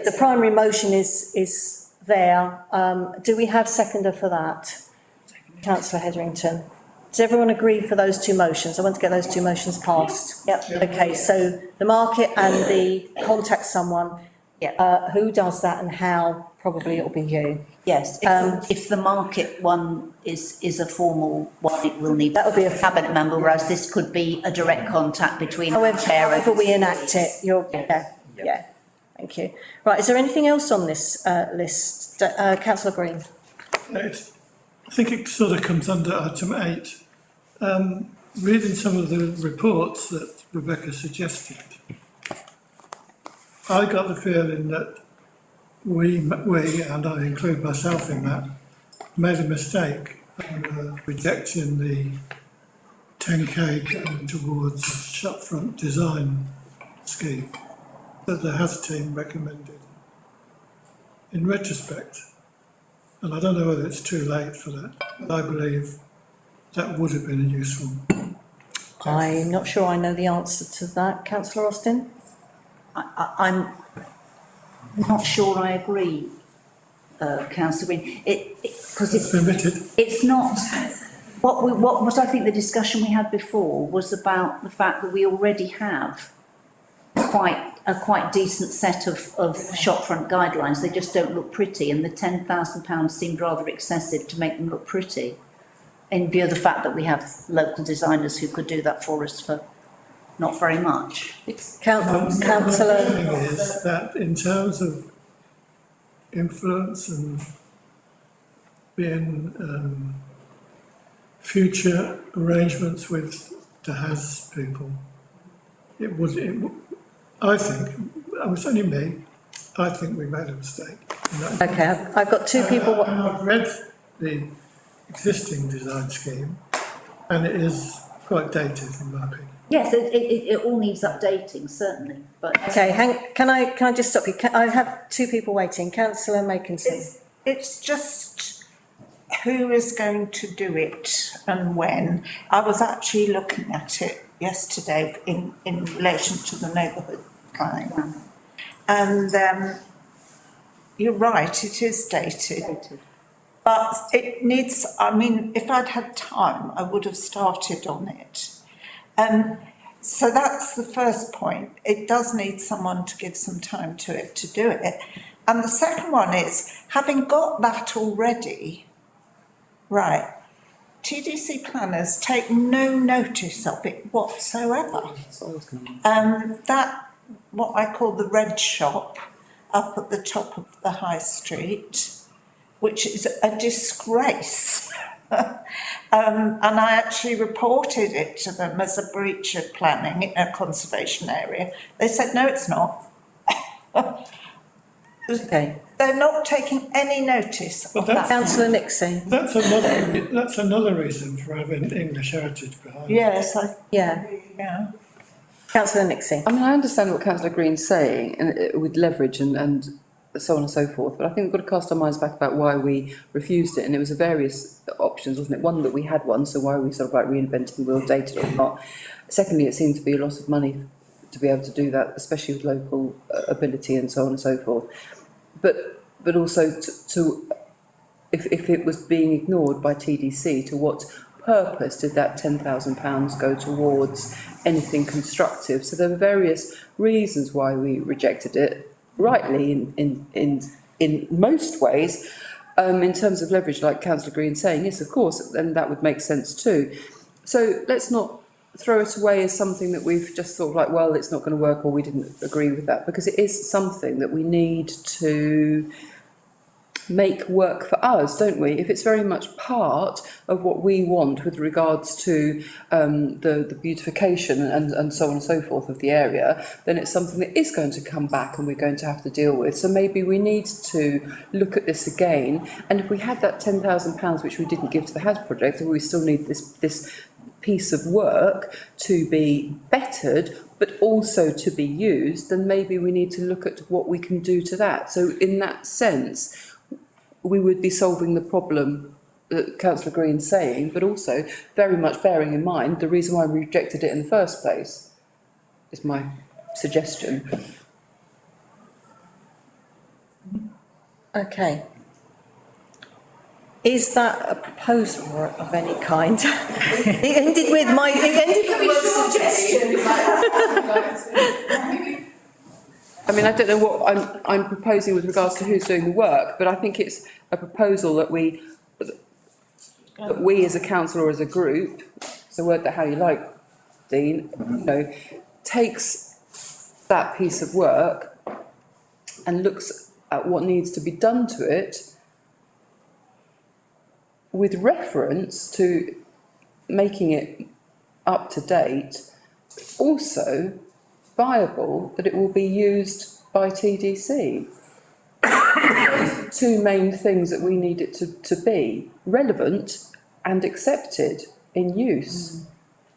the primary motion is there. Do we have seconder for that? Councillor Hetherington. Does everyone agree for those two motions? I want to get those two motions passed. Yep. Okay, so the market and the contact someone. Who does that and how? Probably it'll be you. Yes, if the market one is a formal one, it will need. That would be a- cabinet member, whereas this could be a direct contact between the chair and. However we enact it, yeah, thank you. Right, is there anything else on this list? Councillor Green? I think it sort of comes under item 8. Reading some of the reports that Rebecca suggested, I got the feeling that we, and I include myself in that, made a mistake rejecting the 10k going towards a shopfront design scheme that the House team recommended. In retrospect, and I don't know whether it's too late for that, but I believe that would have been useful. I'm not sure I know the answer to that. Councillor Austin? I'm not sure I agree, councillor Green, because it's not, what I think the discussion we had before was about the fact that we already have a quite decent set of shopfront guidelines. They just don't look pretty, and the £10,000 seemed rather excessive to make them look pretty, in view of the fact that we have local designers who could do that for us for not very much. Councillor? The thing is that in terms of influence and being future arrangements with the HAS people, I think, it's only me, I think we made a mistake. Okay, I've got two people. I've read the existing design scheme and it is quite dated in my opinion. Yes, it all needs updating, certainly, but. Okay, can I just stop you? I have two people waiting. Councillor Makinson. It's just who is going to do it and when. I was actually looking at it yesterday in relation to the neighbourhood plan. And you're right, it is dated. But it needs, I mean, if I'd had time, I would have started on it. So that's the first point. It does need someone to give some time to it to do it. And the second one is, having got that already, right, TDC planners take no notice of it whatsoever. That, what I call the red shop, up at the top of the high street, which is a disgrace. And I actually reported it to them as a breach of planning in a conservation area. They said, no, it's not. Okay. They're not taking any notice of that. Councillor Nixie. That's another reason for having English heritage behind it. Yes, Yeah. Councillor Nixie. I mean, I understand what Councillor Green's saying and with leverage and so on and so forth, but I think we've got to cast our minds back about why we refused it, and it was a various options, wasn't it? One, that we had one, so why are we sort of like reinventing the wheel, dated or not? Secondly, it seemed to be a lot of money to be able to do that, especially with local ability and so on and so forth. But also if it was being ignored by TDC, to what purpose did that £10,000 go towards anything constructive? So there were various reasons why we rejected it, rightly in most ways. In terms of leverage, like Councillor Green saying, yes, of course, then that would make sense too. So let's not throw it away as something that we've just thought like, well, it's not going to work, or we didn't agree with that, because it is something that we need to make work for us, don't we? If it's very much part of what we want with regards to the beautification and so on and so forth of the area, then it's something that is going to come back and we're going to have to deal with. So maybe we need to look at this again, and if we had that £10,000 which we didn't give to the HAS project, and we still need this piece of work to be bettered but also to be used, then maybe we need to look at what we can do to that. So in that sense, we would be solving the problem that Councillor Green's saying, but also very much bearing in mind the reason why we rejected it in the first place, is my suggestion. Okay. Is that a proposal of any kind? It ended with suggestion. I mean, I don't know what I'm proposing with regards to who's doing the work, but I think it's a proposal that we as a council or as a group, so word that how you like, Dean, takes that piece of work and looks at what needs to be done to it with reference to making it up to date, also viable that it will be used by TDC. Two main things that we need it to be: relevant and accepted in use.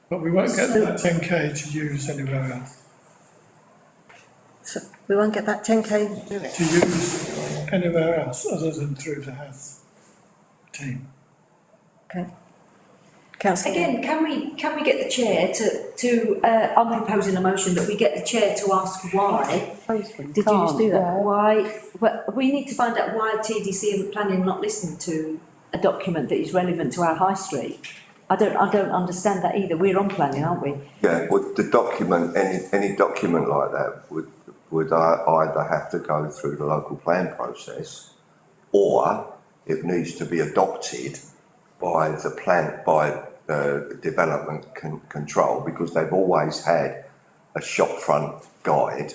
But we won't get that 10k to use anywhere else. So we won't get that 10k to do it. To use anywhere else other than through the HAS team. Okay. Councillor. Again, can we get the chair to I'm proposing a motion that we get the chair to ask why. Did you just do that? Yeah. Why? Well, we need to find out why TDC and planning not listening to a document that is relevant to our high street. I don't understand that either. We're on planning, aren't we? Yeah, well, the document, any document like that would either have to go through the local plan process, or it needs to be adopted by development control, because they've always had a shopfront guide,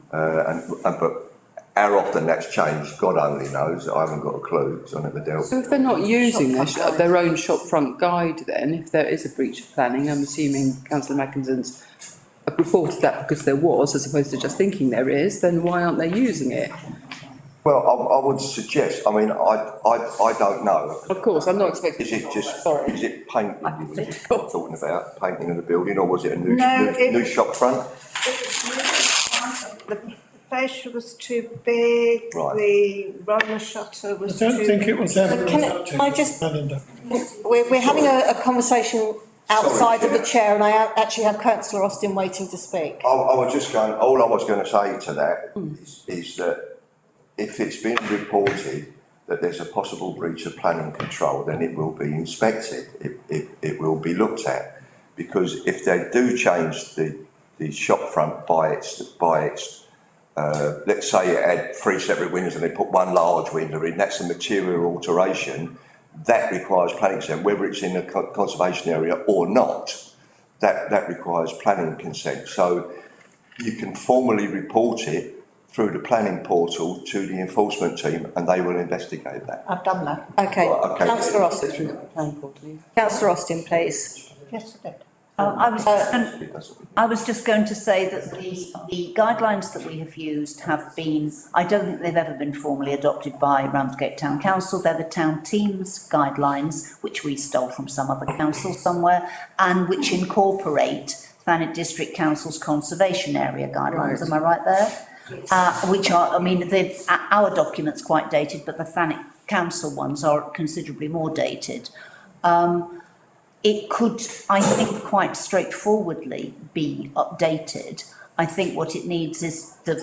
but How often that's changed, God only knows. I haven't got a clue, because I never dealt. So if they're not using their own shopfront guide, then if there is a breach of planning, I'm assuming councillor Mackinson's reported that because there was, as opposed to just thinking there is, then why aren't they using it? Well, I would suggest, I mean, I don't know. Of course, I'm not expecting. Is it just, Sorry. is it painting you were just talking about, painting of the building, or was it a new, No, new shop front? The fascia was too big, Right. the roller shutter I was too. don't think it was ever. Can I just- planning We're having a conversation outside of the Chair. chair, and I actually have councillor Austin waiting to speak. I was just going, all I was going to say to that is that if it's been reported that there's a possible breach of planning control, then it will be inspected, it will be looked at. Because if they do change the shop front by its, let's say it had 3 separate windows and they put 1 large window in, that's a material alteration, that requires planning consent, whether it's in a conservation area or not, that requires planning consent. So you can formally report it through the planning portal to the enforcement team and they will investigate that. I've done that. Okay, Right, okay. councillor Austin. Councillor Austin, please. Yes, I did. I was just going to say that the guidelines that we have used have been, I don't think they've ever been formally adopted by Ramsgate Town Council. They're the town team's guidelines, which we stole from some other council somewhere, and which incorporate Thanet District Council's conservation area guidelines. Am I right there? Which are, I mean, our document's quite dated, but the Thanet Council ones are considerably more dated. It could, I think, quite straightforwardly be updated. I think what it needs is the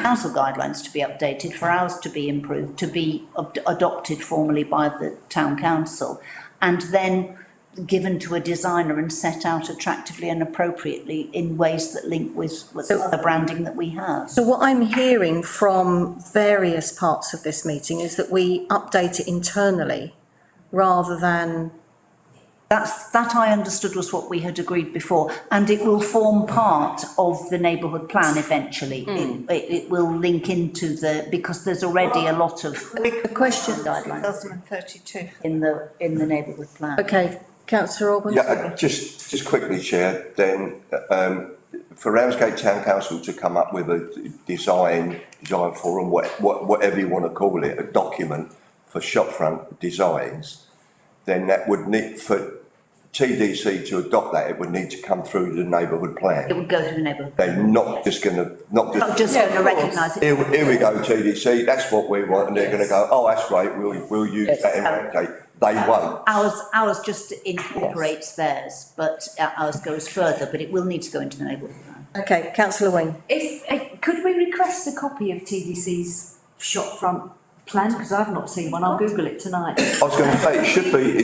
council guidelines to be updated, for ours to be improved, to be adopted formally by the town council, and then given to a designer and set out attractively and appropriately in ways that link with the branding that we have. So what I'm hearing from various parts of this meeting is that we update it internally rather than... That I understood was what we had agreed before, and it will form part of the neighbourhood plan eventually. It will link into because there's already a lot of The question... guidelines 2032. in the neighbourhood plan. Okay, councillor Orban? Yeah, just quickly, Chair, then, for Ramsgate Town Council to come up with a design forum, whatever you want to call it, a document for shopfront designs, then that would need, for TDC to adopt that, it would need to come through the neighbourhood It plan. would go to the neighbourhood. They're not just going to, Not just going to recognise it. here we go, TDC, that's what we want, and they're going to go, oh, that's great, we'll use that in Ramsgate. They won't. Ours just incorporates theirs, but ours goes further, but it will need to go into the neighbourhood plan. Okay, councillor Wing. Could we request a copy of TDC's shopfront plan? Because I've not seen one. I'll Google it tonight. I was going to say, it should be,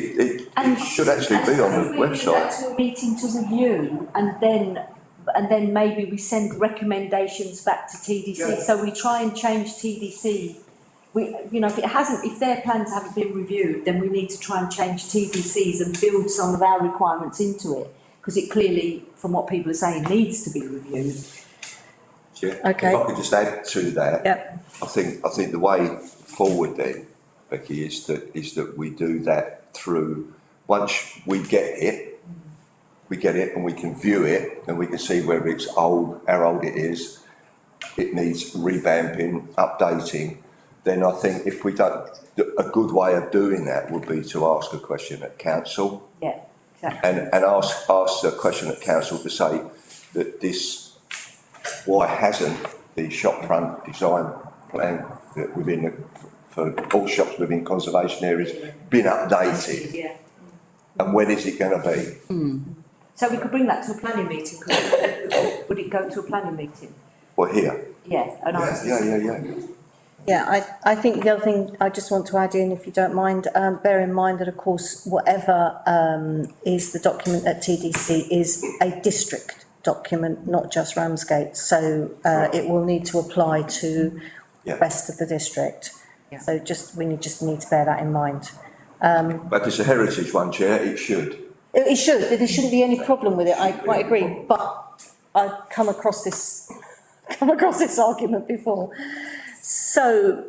it should actually be on the website. To a meeting to review, and then maybe we send recommendations back to TDC. Yeah. So we try and change TDC. If their plans haven't been reviewed, then we need to try and change TDC's and build some of our requirements into it, because it clearly, from what people are saying, needs to be reviewed. Yeah. Okay. If I could just add to that. Yep. I think the way forward then, Becky, is that we do that through, once we get it and we can view it and we can see whether it's old, how old it is, it needs revamping, updating, then I think if we don't, a good way of doing that would be to ask a question at council. Yeah, exactly. And ask a question at council to say that this, why hasn't the shopfront design plan that for all shops within conservation areas been updated? Yeah. And when is it going to be? So we could bring that to a planning meeting. Would it go to a planning meeting? Well, here. Yeah. Yeah. Yeah, I think the other thing I just want to add in, if you don't mind, bear in mind that, of course, whatever is the document at TDC is a district document, not just Ramsgate. So it will need to apply to the rest of the district. Yeah. So we just need to bear that in mind. But if it's a heritage one, Chair, it should. It should. There shouldn't be any problem with it. I quite agree. But I've come across this argument before. So,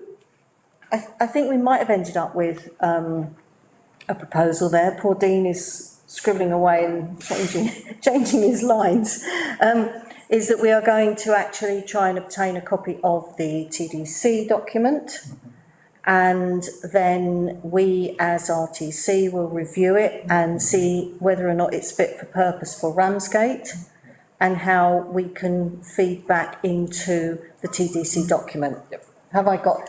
I think we might have ended up with, a proposal there. Poor Dean is scribbling away and changing his lines. Is that we are going to actually try and obtain a copy of the TDC document. And then we, as RTC, will review it and see whether or not it's fit for purpose for Ramsgate and how we can feed back into the TDC document. Yep. Have I got?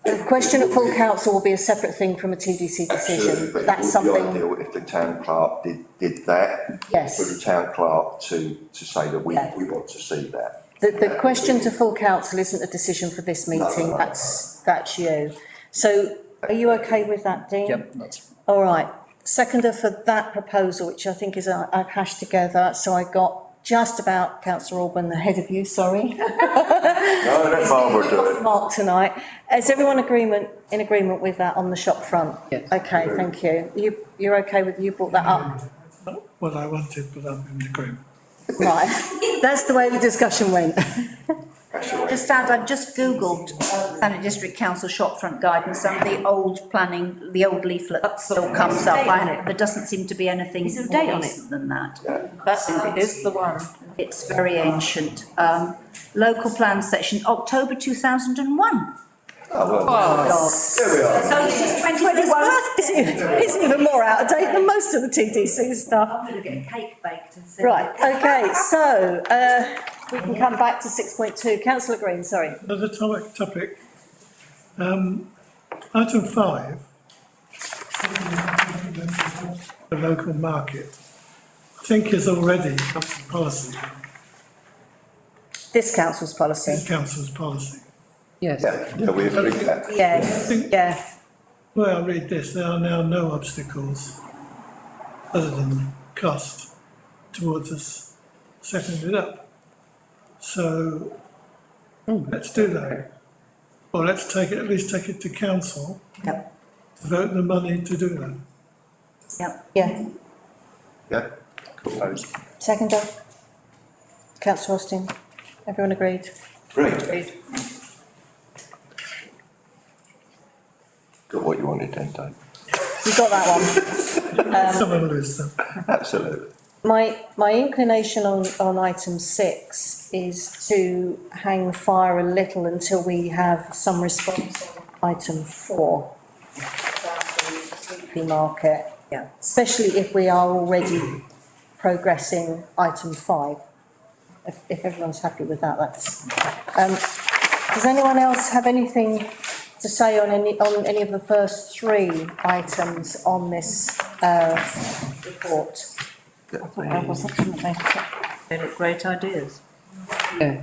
A question at full council will be a separate thing from a TDC decision, Absolutely, but that's it would be something, ideal if the town clerk did that. Yes. For the town clerk to say that we Yeah. want to see that. the question to full council isn't a decision for this meeting, No. that's you. So, are you okay with that, Dean? Yep, that's, All right, seconder for that proposal, which I think is I've hashed together, so I got just about councillor Alban ahead of you, sorry. No, let Barbara do it. Mark tonight. Is everyone in agreement with that on the shop front? Yes. Okay, thank you. You're okay with, you brought that up? Not what I wanted, but I'm in agreement. Right, that's the way the discussion went. Just add, I've just Googled Thanet District Council shopfront guidance and the old planning, the old leaflet still comes up. There doesn't seem to be anything Is there a date more on it? recent than that. That is the one. It's very ancient. Local plan section, October 2001. Oh, well, there we are. So it's just 21. It's even more out of date than most of the TDC stuff. I'm going to get a cake baked and send Right, okay, so, we can come back to 6.2. Councillor Green, sorry. Another topic. Item 5. The local market, I think is already council policy, This council's policy. it's council's policy. Yes. Yeah, we agree with that. Yes, yeah. Well, I read this, there are now no obstacles other than cost towards us setting it up. So, let's do that. Or let's at least take it to council, Yep. to vote the money to do that. Yeah. Yeah, proposed. Seconder? Councillor Austin? Everyone agreed? great. Got what you wanted then, Dave. You got that one? Someone lose them. Absolutely. My inclination on item 6 is to hang fire a little until we have some response on item 4. The market. Yeah. Especially if we are already progressing item 5. If everyone's happy with that, that's, does anyone else have anything to say on any of the first 3 items on this, report? They look great ideas. Yeah.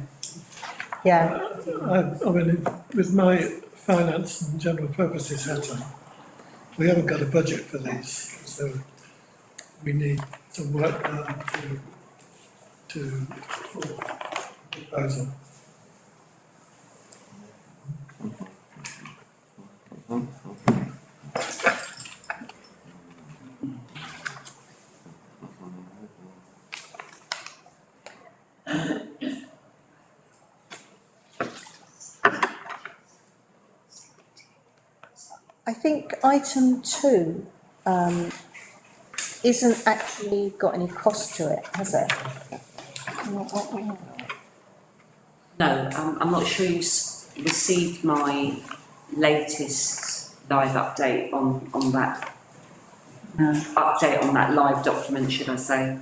Yeah, I mean, with my finance and general purposes hat on, we haven't got a budget for these, so we need some work done to proposal. I think item 2, isn't actually got any cost to it, has it? No, I'm not sure you received my latest live update on that. Update on that live document, should I say?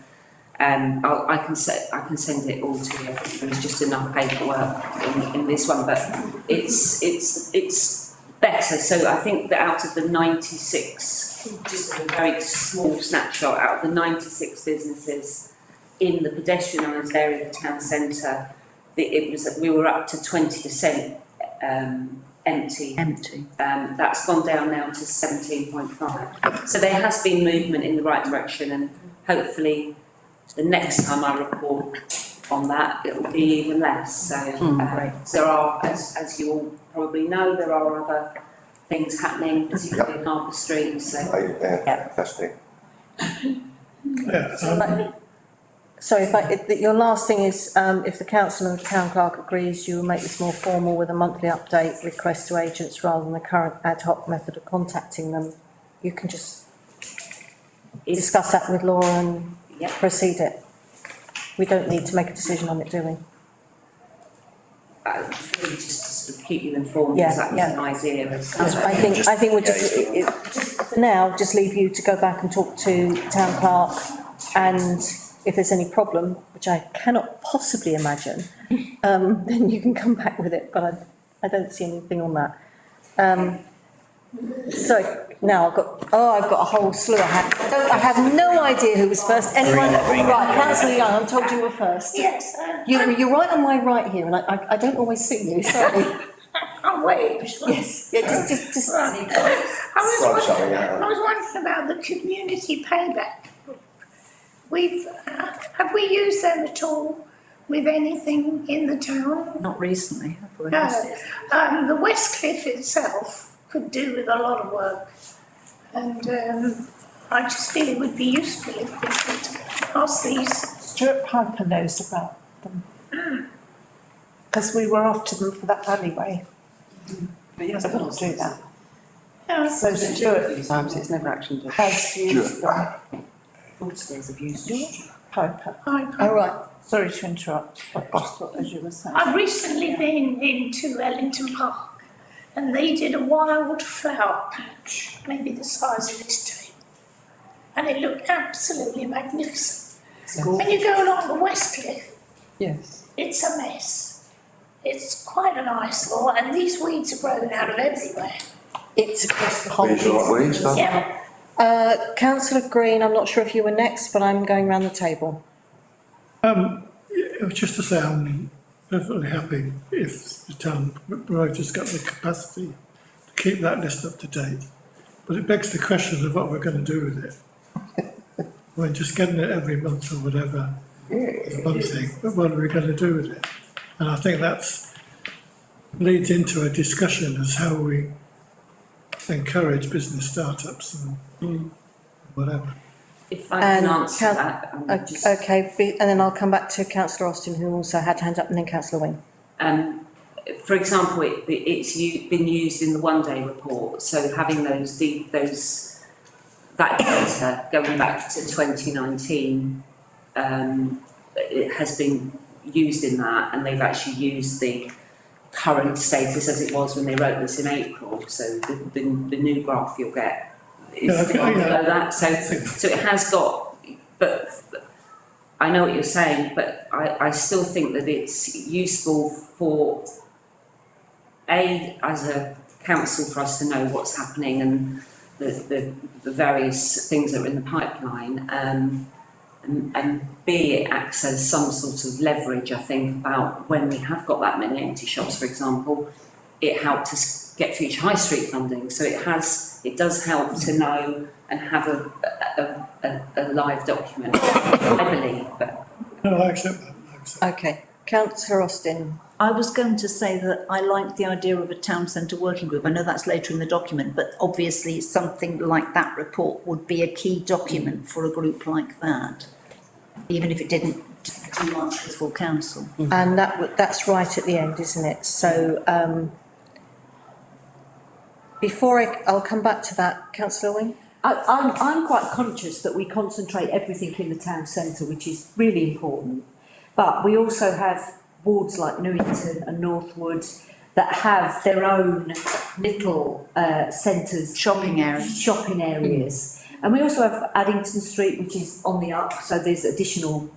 I can send it all to you. There's just enough paperwork in this one, but it's better. So I think that out of the 96, just a very small snapshot, out of the 96 businesses in the pedestrianised area of the town centre, we were up to 20% empty. That's gone down now to 17.5. So there has been movement in the right direction, and hopefully the next time I report on that, it will be even less. So there are, as you all probably know, there are other things happening, particularly in Harbour Street. So Yeah, fantastic. Yeah, Sorry, your last thing is, if the council and the town clerk agrees, you will make this more formal with a monthly update request to agents rather than the current ad hoc method of contacting them. You can just discuss that with Laura and proceed it. We don't need to make a decision on it, do we? Really just to sort of keep you informed, Yeah, exactly an idea of. I think we'll just, for now, just leave you to go back and talk to town clerk, and if there's any problem, which I cannot possibly imagine, then you can come back with it, but I don't see anything on that. So now I've got a whole slew of hands. I have no idea who was first. Anyone? Right, councillor Young, I'm told you were first. Yes. You're right on my right here, and I don't always see you, sorry. I'll wait. Yes, yeah, just. I was wondering about the community payback. Have we used them at all with anything in the town? Not recently, have we? No. The West Cliff itself could do with a lot of work, and I just feel it would be useful if we could ask these. Stuart Piper knows about them. Because we were after them for that alleyway. But yes, I couldn't do that. Yeah. So Stuart sometimes it's never actioned. has used them. Fraudsters have used it. Piper. All right. Sorry to interrupt, but just thought as you were saying. I've recently been into Ellington Park, and they did a wild flower patch, maybe the size of this table, and it looked absolutely magnificent. When you go along the West Cliff, Yes. it's a mess. It's quite an eyesore, and these weeds are growing out of everywhere. It's across the whole Weeds like weeds, don't they? Yeah. Councillor Green, I'm not sure if you were next, but I'm going round the table. It was just to say I'm perfectly happy if the town has got the capacity to keep that list up to date. But it begs the question of what we're going to do with it. We're just getting it every month or whatever is one thing, but what are we going to do with it? And I think that's leads into a discussion as how we encourage business startups and whatever. If I can And answer that, just, Okay, and then I'll come back to councillor Austin, who also had hand up, and then councillor Wing. for example, it's been used in the one-day report, so having that data going back to 2019, it has been used in that, and they've actually used the current status as it was when they wrote this in April, so the new graph you'll get is below that, so it has got, but I know what you're saying, but I still think that it's useful for as a council for us to know what's happening and the various things that are in the pipeline, and B, it acts as some sort of leverage, I think, about when we have got that many empty shops, for example. It helped us get Future High Street funding, so it does help to know and have a live document, I believe, but. No, I accept that. Okay, councillor Austin. I was going to say that I like the idea of a town centre working group. I know that's later in the document, but obviously something like that report would be a key document for a group like that, even if it didn't do much with full council. And that's right at the end, isn't it? So, I'll come back to that, councillor Wing. I'm quite conscious that we concentrate everything in the town centre, which is really important. But we also have wards like Newington and Northwood that have their own little centres. Shopping areas. And we also have Addington Street, which is on the up, so there's additional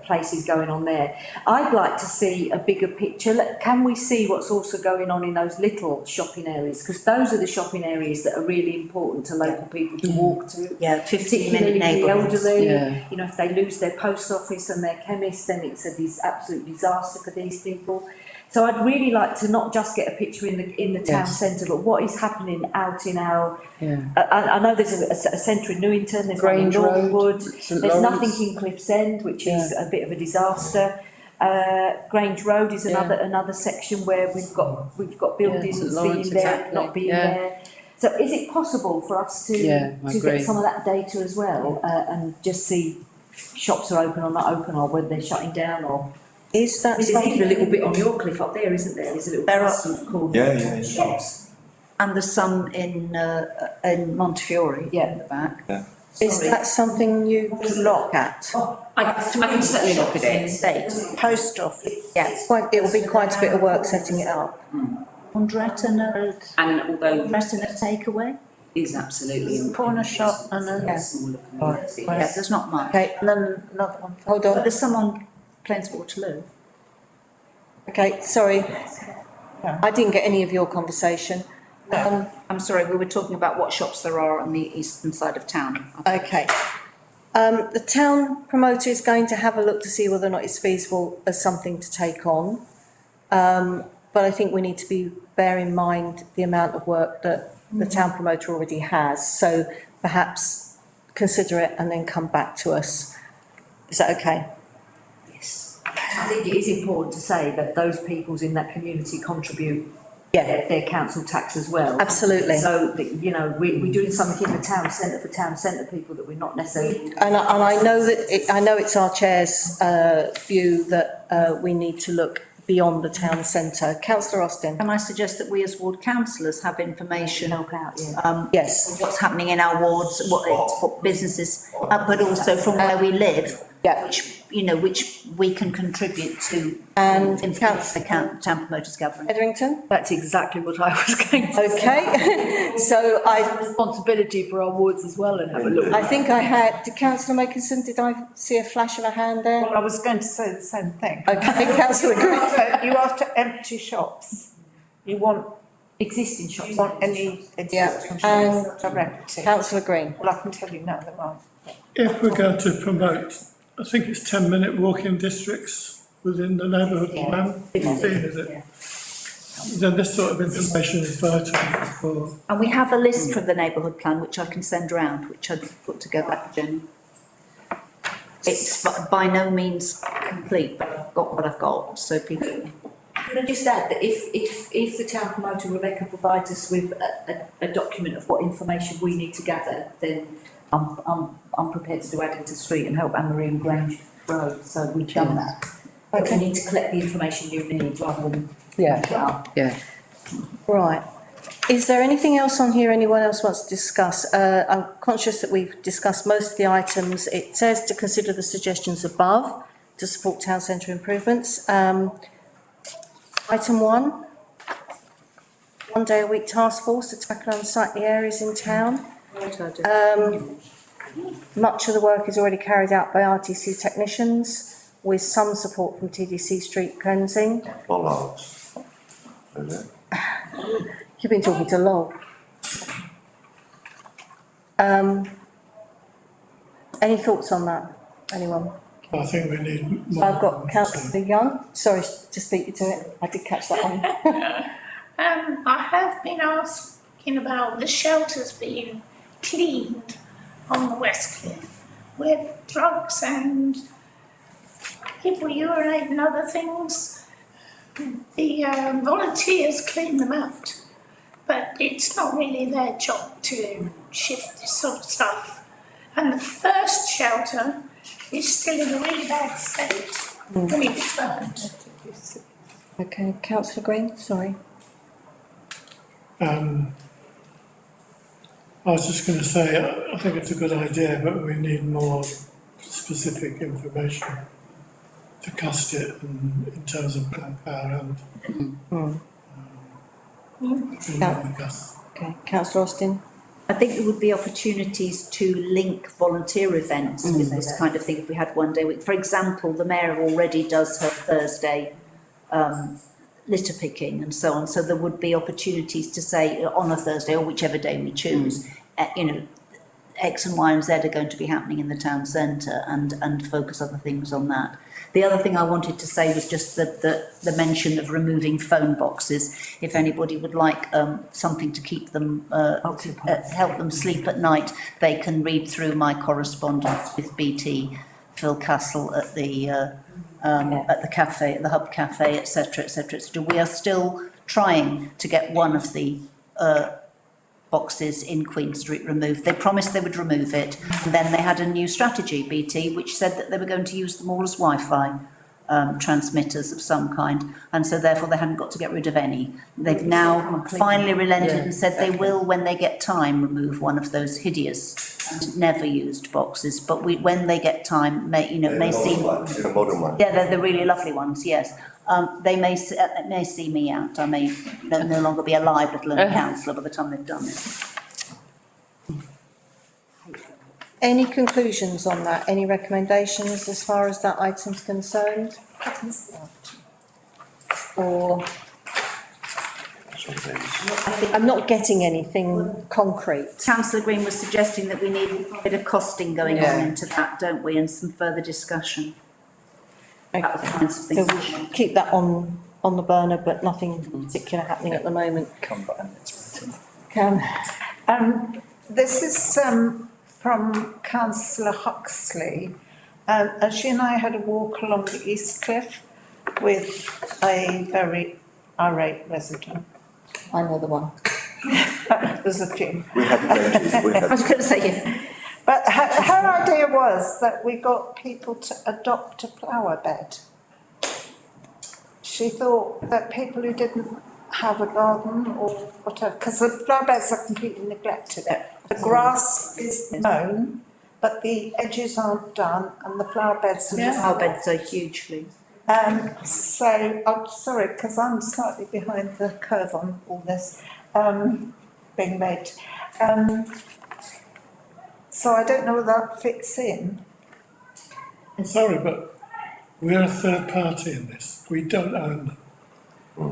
places going on there. I'd like to see a bigger picture. Can we see what's also going on in those little shopping areas? Because those are the shopping areas that are really important to local people to walk to. Yeah, 15-minute The neighbourhoods. elderly, Yeah. you know, if they lose their post office and their chemist, then it's an absolute disaster for these people. So I'd really like to not just get a picture in the town Yes. centre, but what is happening out in our. Yeah. I know there's a centre in Newington, there's one in Grange Road, Northwood, St there's Lawrence. nothing in Cliff's End, which is a bit of a disaster. Grange Road is another section where we've got buildings St being Lawrence, there, exactly. not being there. So is it possible for us to I agree. get some of that data as well, and just see shops are open or not open, or whether they're shutting down, or. Is that There's even a little bit on your cliff up there, isn't there? There's a little There are- custom called Yeah. shops. And there's some in Montefiore. Yeah. At the back. Yeah. Is Sorry. that something you would look at? I can certainly look at it. State. Post office. Yes. It will be quite a bit of work setting it up. Andretton And although a takeaway? is absolutely. Corner shop and a. Smaller Right. community. Yeah, there's not much. Okay, And then another one. hold But on. there's some on Plains Waterloo. Okay, sorry. I didn't get any of your conversation. I'm sorry, we were talking about what shops there are on the eastern side of town. Okay. The town promoter is going to have a look to see whether or not it's feasible as something to take on. But I think we need to bear in mind the amount of work that the town promoter already has. So perhaps consider it and then come back to us. Is that okay? Yes. I think it is important to say that those peoples in that community contribute Yeah, their council tax as well. absolutely. So, that, you know, we're doing something in the town centre for town centre people that we're not necessarily. And I know that, I know it's our chair's view that we need to look beyond the town centre. Councillor Austin? Can I suggest that we as ward councillors have information Help out, yeah. Yes. of what's happening in our wards, what businesses, but also from where we live, Yeah. which we can contribute to And influence the town promoters gathering. Etherington? That's exactly what I was going to say. Okay, so Responsibility for our wards as well and have a look. I think I had, did Councillor Makinson, did I see a flash of a hand there? Well, I was going to say the same thing. Okay, Councillor Green. So you have to empty shops. You want, Existing shops. you want any Yeah, existing and shops directed. Councillor Green. Well, I can tell you now there aren't. If we're going to promote, I think it's 10-minute walking districts within the neighbourhood plan, 15, is it? Then this sort of information is vital for, And we have a list from the neighbourhood plan, which I can send round, which I'd put together, Jenny. It's by no means complete, but I've got what I've got, so people. Can I just add that if the town promoter, Rebecca, provides us with a document of what information we need to gather, then I'm prepared to do Addington Street and help Anne-Marie and Grange Road, so we've done that. But we need to collect the information you need rather than. Yeah, yeah. Right. Is there anything else on here anyone else wants to discuss? I'm conscious that we've discussed most of the items. It says to consider the suggestions above to support town centre improvements. Item 1, 1 day a week task force to tackle unsightly areas in town. Much of the work is already carried out by RTC technicians with some support from TDC street cleansing. Bollards. Is it? You've been talking to Lol. Any thoughts on that? Anyone? I think we need more. I've got Councillor Young. Sorry to speak you to it. I did catch that one. I have been asking about the shelters being cleaned on the West Cliff, where drugs and people urinate and other things. The volunteers clean them out, but it's not really their job to shift this sort of stuff. And the first shelter is still in a really bad state when it was burned. Okay, Councillor Green, sorry. I was just going to say, I think it's a good idea, but we need more specific information to cast it in terms of power and. Okay, Councillor Austin. I think there would be opportunities to link volunteer events with this kind of thing if we had 1 day a week. For example, the mayor already does her Thursday litter picking and so on, so there would be opportunities to say on a Thursday or whichever day we choose, X and Y and Z are going to be happening in the town centre and focus other things on that. The other thing I wanted to say was just the mention of removing phone boxes. If anybody would like something to keep them, help them sleep at night, they can read through my correspondence with BT, Phil Castle at the cafe, at the Hub Cafe, etc., etc., etc. We are still trying to get one of the boxes in Queen Street removed. They promised they would remove it, and then they had a new strategy, BT, which said that they were going to use them all as Wi-Fi transmitters of some kind, and so therefore they hadn't got to get rid of any. They've now finally relented and said they will, when they get time, remove one of those hideous and never used boxes. But when they get time, may seem, The modern one. yeah, they're the really lovely ones, yes. They may see me out. I may no longer be alive, let alone a councillor, by the time they've done it. Any conclusions on that? Any recommendations as far as that item's concerned? Or? I'm not getting anything concrete. Councillor Green was suggesting that we need a bit of costing going on into that, don't we, and some further discussion. That was the kinds of things. So we'll keep that on the burner, but nothing particular happening at the moment. Come back and it's written. This is from councillor Huxley. And she and I had a walk along the East Cliff with a very irate resident. I know the one. There's a few. We had I was going to say, yeah. But her idea was that we got people to adopt a flower bed. She thought that people who didn't have a garden or whatever, because the flower beds are completely neglected. The grass is mown, but the edges aren't done, and the flower beds are just. Our beds are hugely. So, I'm sorry, because I'm slightly behind the curve on all this being made. So I don't know whether that fits in. I'm sorry, but we're a third party in this. We don't own them.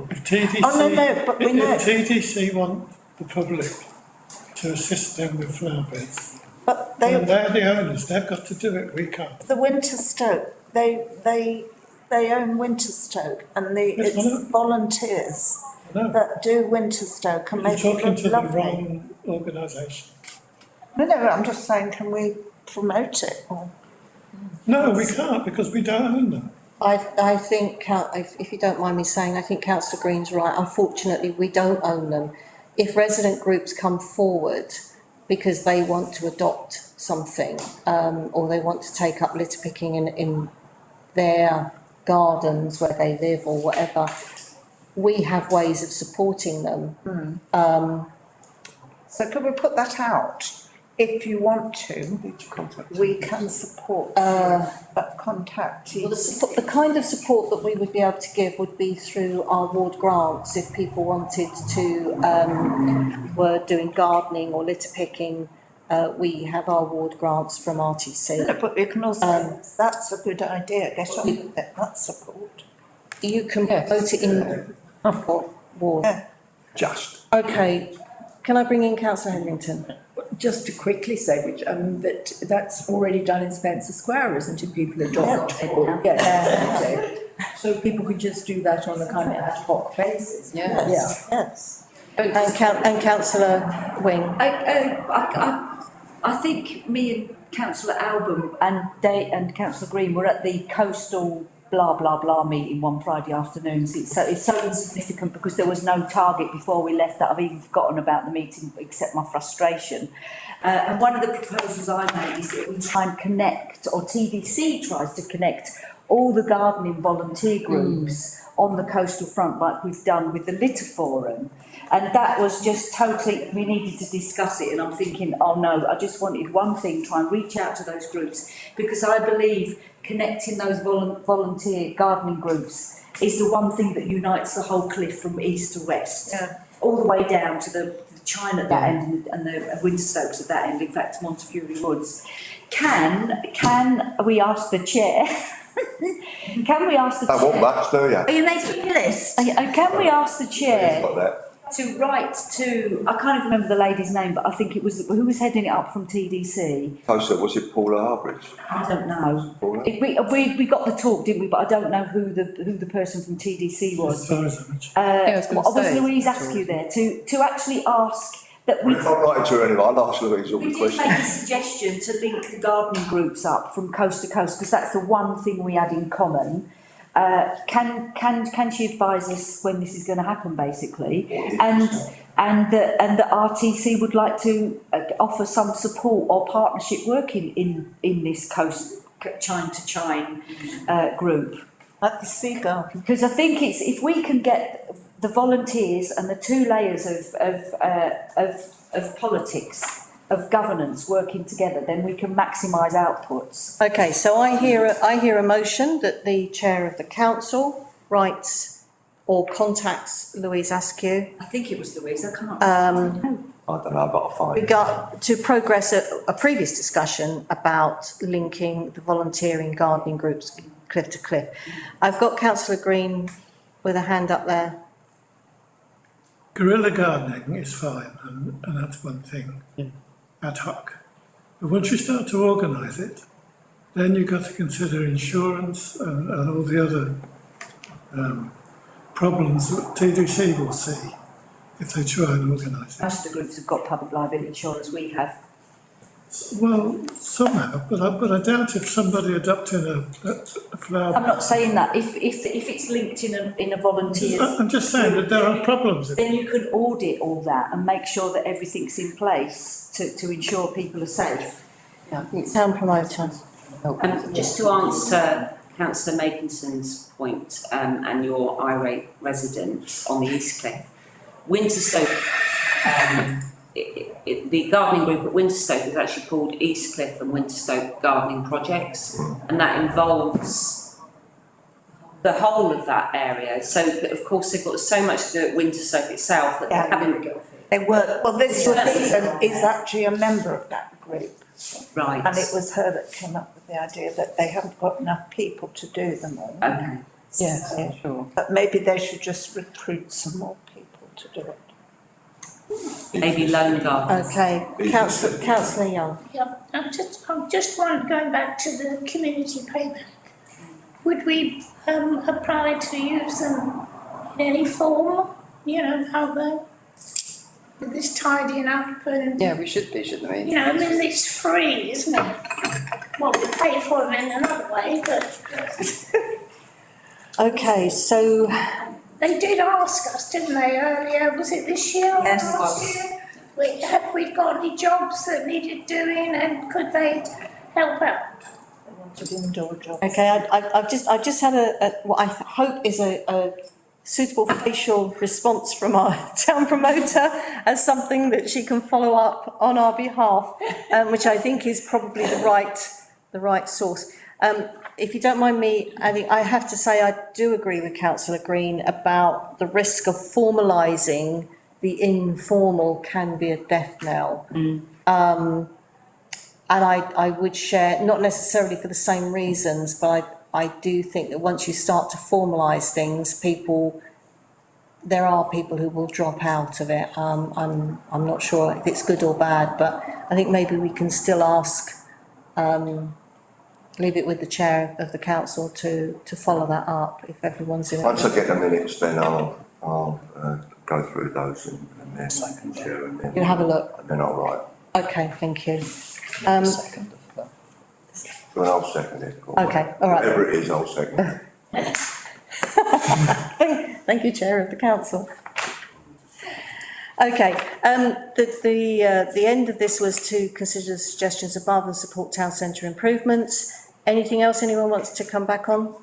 If TDC, but we know. If TDC want the public to assist them with flower beds, But then they're the owners. They've got to do it. We can't. the Winterstoke, they own Winterstoke, and Yes, I know. it's volunteers I know. that do Winterstoke and You're make it talking look to the lovely. wrong organisation. No, I'm just saying, can we promote it? Or? No, we can't because we don't own them. I think, if you don't mind me saying, I think councillor Green's right. Unfortunately, we don't own them. If resident groups come forward because they want to adopt something, or they want to take up litter picking in their gardens where they live or whatever, we have ways of supporting them. So could we put that out? If you want to, we can support, but contact you. Well, the kind of support that we would be able to give would be through our ward grants. If people wanted to, were doing gardening or litter picking, we have our ward grants from RTC. But you can also, that's a good idea, get on with it, that support. You can vote it in ward. Yeah. Just. Okay, can I bring in councillor Hetherington? Just to quickly say, that's already done in Spencer Square, isn't it? People adopt. Yes. So people could just do that on a kind of ad hoc basis. Yes. And councillor Wing? I think me and councillor Album and councillor Green were at the coastal blah blah blah meeting one Friday afternoon. So it's so insignificant because there was no target before we left that I've even forgotten about the meeting except my frustration. And one of the proposals I made is that we try and connect, or TDC tries to connect all the gardening volunteer groups on the coastal front like we've done with the Litter Forum. And that was just totally, we needed to discuss it, and I'm thinking, oh no, I just wanted one thing, try and reach out to those groups, because I believe connecting those volunteer gardening groups is the one thing that unites the whole cliff from east to west, all the way down to the Chine at that end and the Winterstokes at that end, in fact Montefiore Woods. Can we ask the chair, can we ask the chair? I want that, do you? Are you making a list? Can we ask the chair Got that. to write to, I can't even remember the lady's name, but I think it was, who was heading it up from TDC? So, was it Paula Harbridge? I don't know. Paula? We got the talk, didn't we? But I don't know who the person from TDC was. As far as I'm concerned. I was gonna Was say. Louise Askew there to actually ask that we. If I'm writing to her anyway, I'll ask Louise all We the did questions. make a suggestion to link the gardening groups up from coast to coast, because that's the one thing we had in common. Can she advise us when this is going to happen, basically? And and the RTC would like to offer some support or partnership working in this chine to chine group. Like the seagull. Because I think it's, if we can get the volunteers and the two layers of politics, of governance working together, then we can maximise outputs. Okay, so I hear a motion that the chair of the council writes or contacts Louise Askew. I think it was Louise, I can't. I don't know, I've got to find We it. got to progress a previous discussion about linking the volunteering gardening groups cliff to cliff. I've got councillor Green with a hand up there. Guerrilla gardening is fine, and that's one thing, ad hoc. But once you start to organise it, then you've got to consider insurance and all the other problems that TDC will see if they try and organise it. Most of the groups have got public liability insurance, we have. Well, some have, but I doubt if somebody adopting a flower. I'm not saying that, if it's linked in a volunteer. I'm just saying that there are problems. Then you can audit all that and make sure that everything's in place to ensure people are safe. Yeah, town promoter. And just to answer councillor Makinson's point, and your irate residents on the East Cliff, Winterstoke, the gardening group at Winterstoke is actually called East Cliff and Winterstoke Gardening Projects, and that involves the whole of that area. So, of course, they've got so much to do at Winterstoke itself that they're having. They work, well, this person is actually a member of that group. Right. And it was her that came up with the idea that they haven't got enough people to do them all. Okay. Yeah, sure. But maybe they should just recruit some more people to do it. Maybe loan gardeners. Okay, councillor Young. Yeah, I'm just going back to the community payback. Would we apply to use them in any form, out there? With this tidying up and... Yeah, we should be, shouldn't we? It's free, isn't it? Well, we pay for them in another way, but... Okay, so They did ask us, didn't they, earlier, was it this year or last year? Have we got any jobs that needed doing and could they help out? They wanted indoor jobs. okay, I've just had what I hope is a suitable facial response from our town promoter as something that she can follow up on our behalf, which I think is probably the right source. If you don't mind me adding, I have to say I do agree with councillor Green about the risk of formalising the informal can be a death knell. And I would share, not necessarily for the same reasons, but I do think that once you start to formalise things, there are people who will drop out of it. I'm not sure if it's good or bad, but I think maybe we can still ask, leave it with the chair of the council to follow that up if everyone's in it. Once I get the minutes, then I'll go through those and then share and then. You'll have a look. And then I'll write. Okay, thank you. Second of that. Well, I'll second it. Okay, all right. Whatever it is, I'll second it. Thank you, Chair of the Council. Okay, the end of this was to consider the suggestions above and support town centre improvements. Anything else anyone wants to come back on?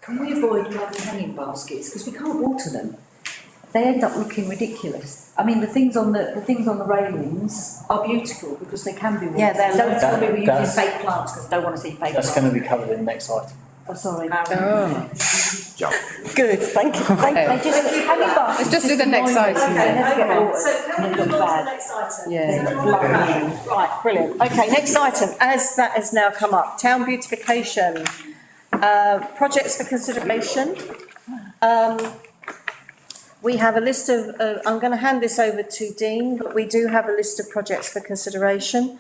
Can we avoid bloody hanging baskets, because we can't water them? They end up looking ridiculous. I mean, the things on the railings are beautiful because they can be watered. Yeah, they're Don't tell me we're using that's- fake plants because I don't want to see fake plants. That's going to be covered in the next item. Oh, sorry. Oh, Jump. Good, thank you. Thank you. They just hanging baskets. let's just do the next item They then. never get watered. So can we move on to the next item? Yeah. Right, brilliant. Okay, next item, as that has now come up, town beautification, projects for consideration. We have a list of, I'm going to hand this over to Dean, but we do have a list of projects for consideration.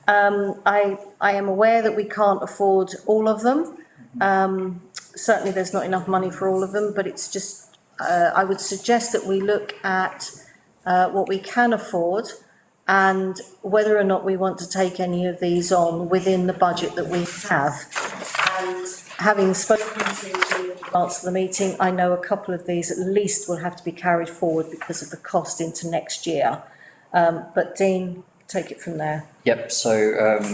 I am aware that we can't afford all of them. Certainly there's not enough money for all of them, but it's just, I would suggest that we look at what we can afford and whether or not we want to take any of these on within the budget that we have. And having spoken to you in advance of the meeting, I know a couple of these at least will have to be carried forward because of the cost into next year. But Dean, take it from there. Yep, so,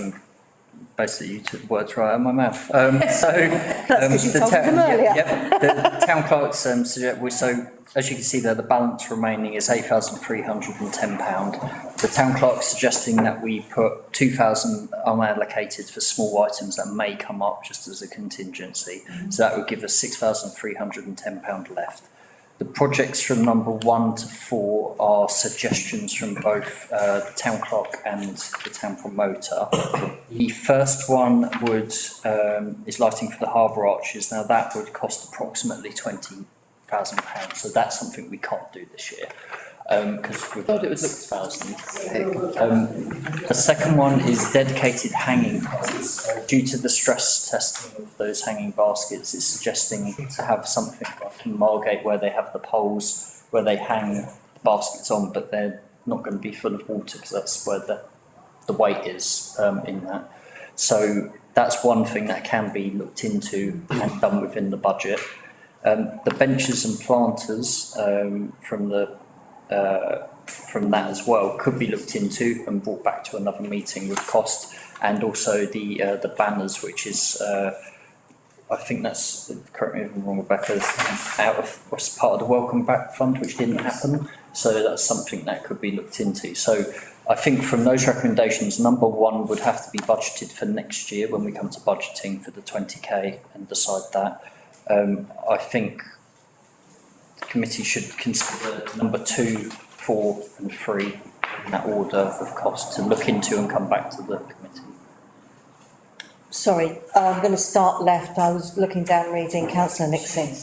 basically you took the words right out of my mouth. That's because you told them earlier. Yep, the town clerk's, so as you can see there, the balance remaining is £8,310. The town clerk's suggesting that we put 2,000 unallocated for small items that may come up just as a contingency. So that would give us £6,310 left. The projects from number 1 to 4 are suggestions from both the town clerk and the town promoter. The first one is lighting for the harbour arches. Now that would cost approximately £20,000. So that's something we can't do this year. Because we thought it was 6,000. The second one is dedicated hanging poles. Due to the stress testing of those hanging baskets, it's suggesting to have something like in Margate where they have the poles where they hang baskets on, but they're not going to be full of water because that's where the weight is in that. So that's one thing that can be looked into and done within the budget. The benches and planters from that as well could be looked into and brought back to another meeting with cost, and also the banners, which is I think that's, correct me if I'm wrong, Rebecca, was part of the Welcome Back Fund, which didn't happen. So that's something that could be looked into. So I think from those recommendations, number 1 would have to be budgeted for next year when we come to budgeting for the 20k and decide that. I think the committee should consider number 2, 4 and 3 in that order of cost to look into and come back to the committee. Sorry, I'm going to start left. I was looking down reading Councillor Nixon.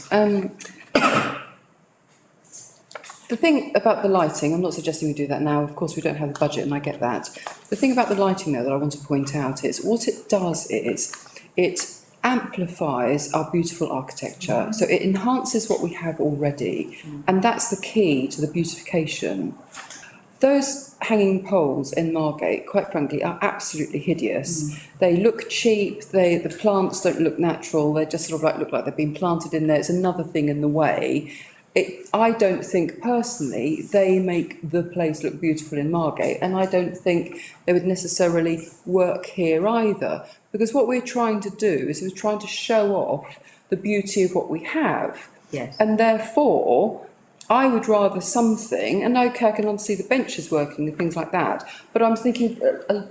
The thing about the lighting, I'm not suggesting we do that now. Of course, we don't have the budget, and I get that. The thing about the lighting, though, that I want to point out is what it does is it amplifies our beautiful architecture. So it enhances what we have already, and that's the key to the beautification. Those hanging poles in Margate, quite frankly, are absolutely hideous. They look cheap, the plants don't look natural, they just sort of look like they've been planted in there. It's another thing in the way. I don't think personally they make the place look beautiful in Margate, and I don't think they would necessarily work here either, because what we're trying to do is we're trying to show off the beauty of what we have. Yes. And therefore, I would rather something, and okay, I can understand the benches working and things like that, but I'm thinking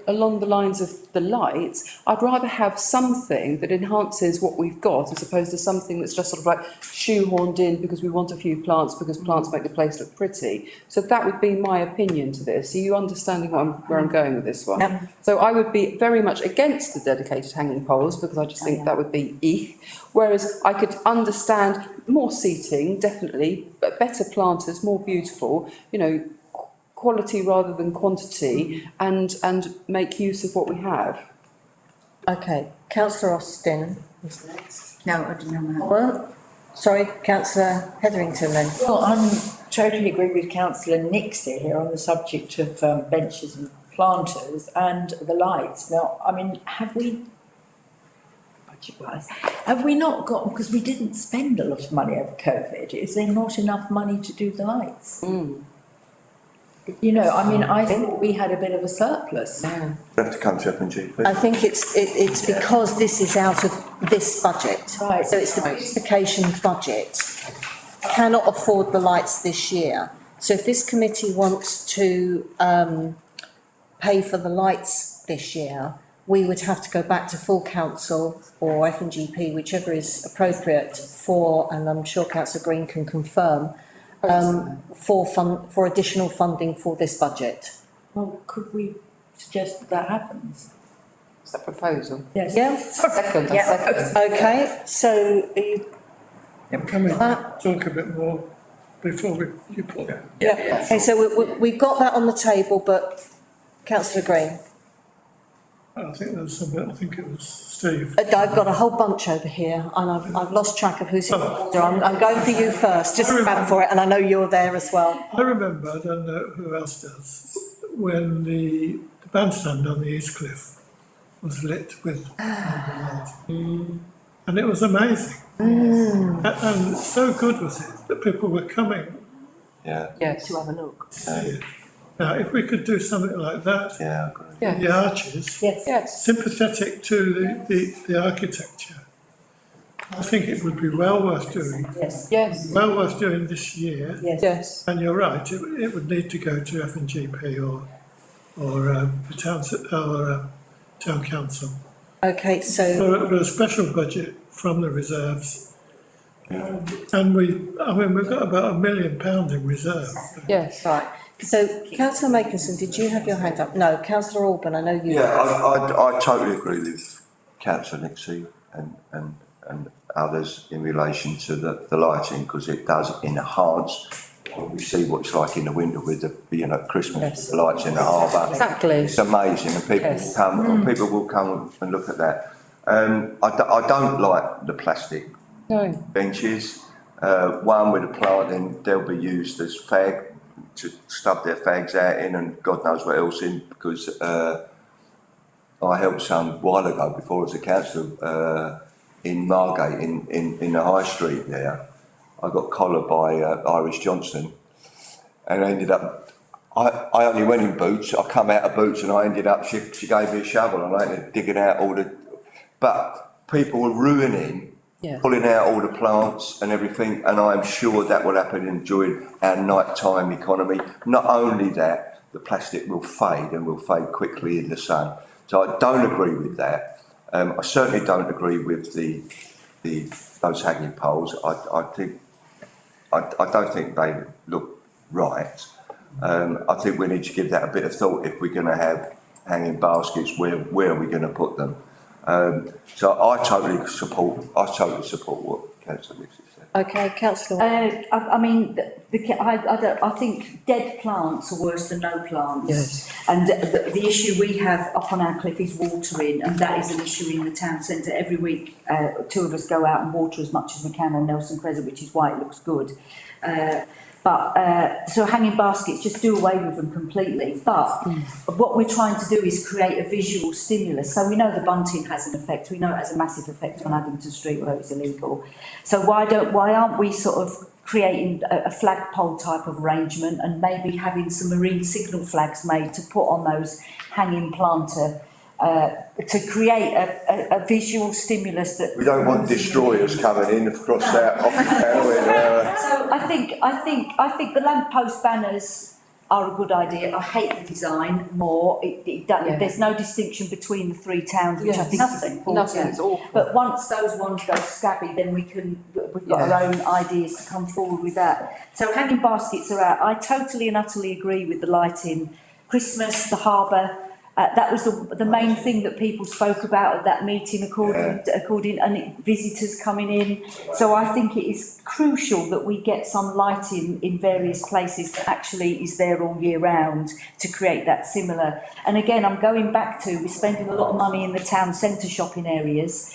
along the lines of the lights, I'd rather have something that enhances what we've got as opposed to something that's just sort of like shoehorned in because we want a few plants, because plants make the place look pretty. So that would be my opinion to this. Are you understanding where I'm going with this one? Yep. So I would be very much against the dedicated hanging poles because I just think that would be whereas I could understand more seating, definitely, but better planters, more beautiful, quality rather than quantity, and make use of what we have. Okay, Councillor Austin is next. No, I didn't know that. Well, sorry, Councillor Hetherington then. Well, I'm totally agree with Councillor Nixie here on the subject of benches and planters and the lights. Now, I mean, have we not got, because we didn't spend a lot of money over COVID, is there not enough money to do the lights? I think we had a bit of a surplus. You have to come to F&G, please. I think it's because this is out of this budget. Right. So it's the beautification budget. Cannot afford the lights this year. So if this committee wants to pay for the lights this year, we would have to go back to full council or F&GP, whichever is appropriate for, and I'm sure Councillor Green can confirm, for additional funding for this budget. Well, could we suggest that happens? Is that proposal? Yes. Yeah? Second. Okay, so are you, Can we talk a bit more before you put it? yeah, okay, so we've got that on the table, but Councillor Green? I think there's a bit, I think it was Steve. I've got a whole bunch over here and I've lost track of who's in order. I'm going for you first, just grab for it, and I know you're there as well. I remember, I don't know who else does, when the bandstand on the East Cliff was lit with light. And and it was amazing. And so good was it that people were coming Yeah, Yes. To have a look. to see it. Now, if we could do something like that, yeah, I agree. Yeah. the arches, Yes. Yes. sympathetic to the architecture, I think it would be well worth doing. Yes. Yes. Well worth doing this year. Yes. Yes. And you're right, it would need to go to F&GP or the town council Okay, so, for a special budget from the reserves. And we've got about £1 million in reserve. Yes. right, so councillor Makinson, did you have your hand up? No, councillor Alban, I know you. Yeah, I totally agree with councillor Nixie and others in relation to the lighting, because it does enhance. We see what it's like in the winter with the, Christmas, Yes. with the lights in the harbour. Exactly. It's amazing, and people will come and look at that. I don't like the plastic No. benches. One with a plant in, they'll be used as fag, to stub their fags out in, and God knows what else in, because I helped some a while ago, before I was a councillor, in Margate, in the high street there. I got collared by Irish Johnson, and I ended up, I only went in boots. I come out of boots, and I ended up, she gave me a shovel, and I ended up digging out all the, but people were ruining, Yeah. pulling out all the plants and everything, and I'm sure that will happen during our nighttime economy. Not only that, the plastic will fade, and will fade quickly in the sun. So I don't agree with that. I certainly don't agree with those hanging poles. I don't think they look right. I think we need to give that a bit of thought. If we're going to have hanging baskets, where are we going to put them? So I totally support what Councillor Nixie said. Okay, councillor. I think dead plants are worse than no plants. Yes. And the issue we have up on our cliff is watering, and that is an issue in the town centre. Every week, two of us go out and water as much as we can on Nelson Crescent, which is why it looks good. So hanging baskets, just do away with them completely. But what we're trying to do is create a visual stimulus. So we know the bunting has an effect. We know it has a massive effect on Addington Street, although it's illegal. So why aren't we sort of creating a flagpole type of arrangement, and maybe having some marine signal flags made to put on those hanging planter, to create a visual stimulus that. We don't want destroyers coming in across that off the town. So I think the lamppost banners are a good idea. I hate the design more. There's no distinction between the three towns, which I think is important. Nothing, it's awful. But once those ones go scabby, then we've got our own ideas to come forward with that. So hanging baskets are out. I totally and utterly agree with the lighting. Christmas, the harbour. That was the main thing that people spoke about at that meeting, according and visitors coming in. So I think it is crucial that we get some lighting in various places that actually is there all year round to create that similar. And again, I'm going back to, we're spending a lot of money in the town centre shopping areas.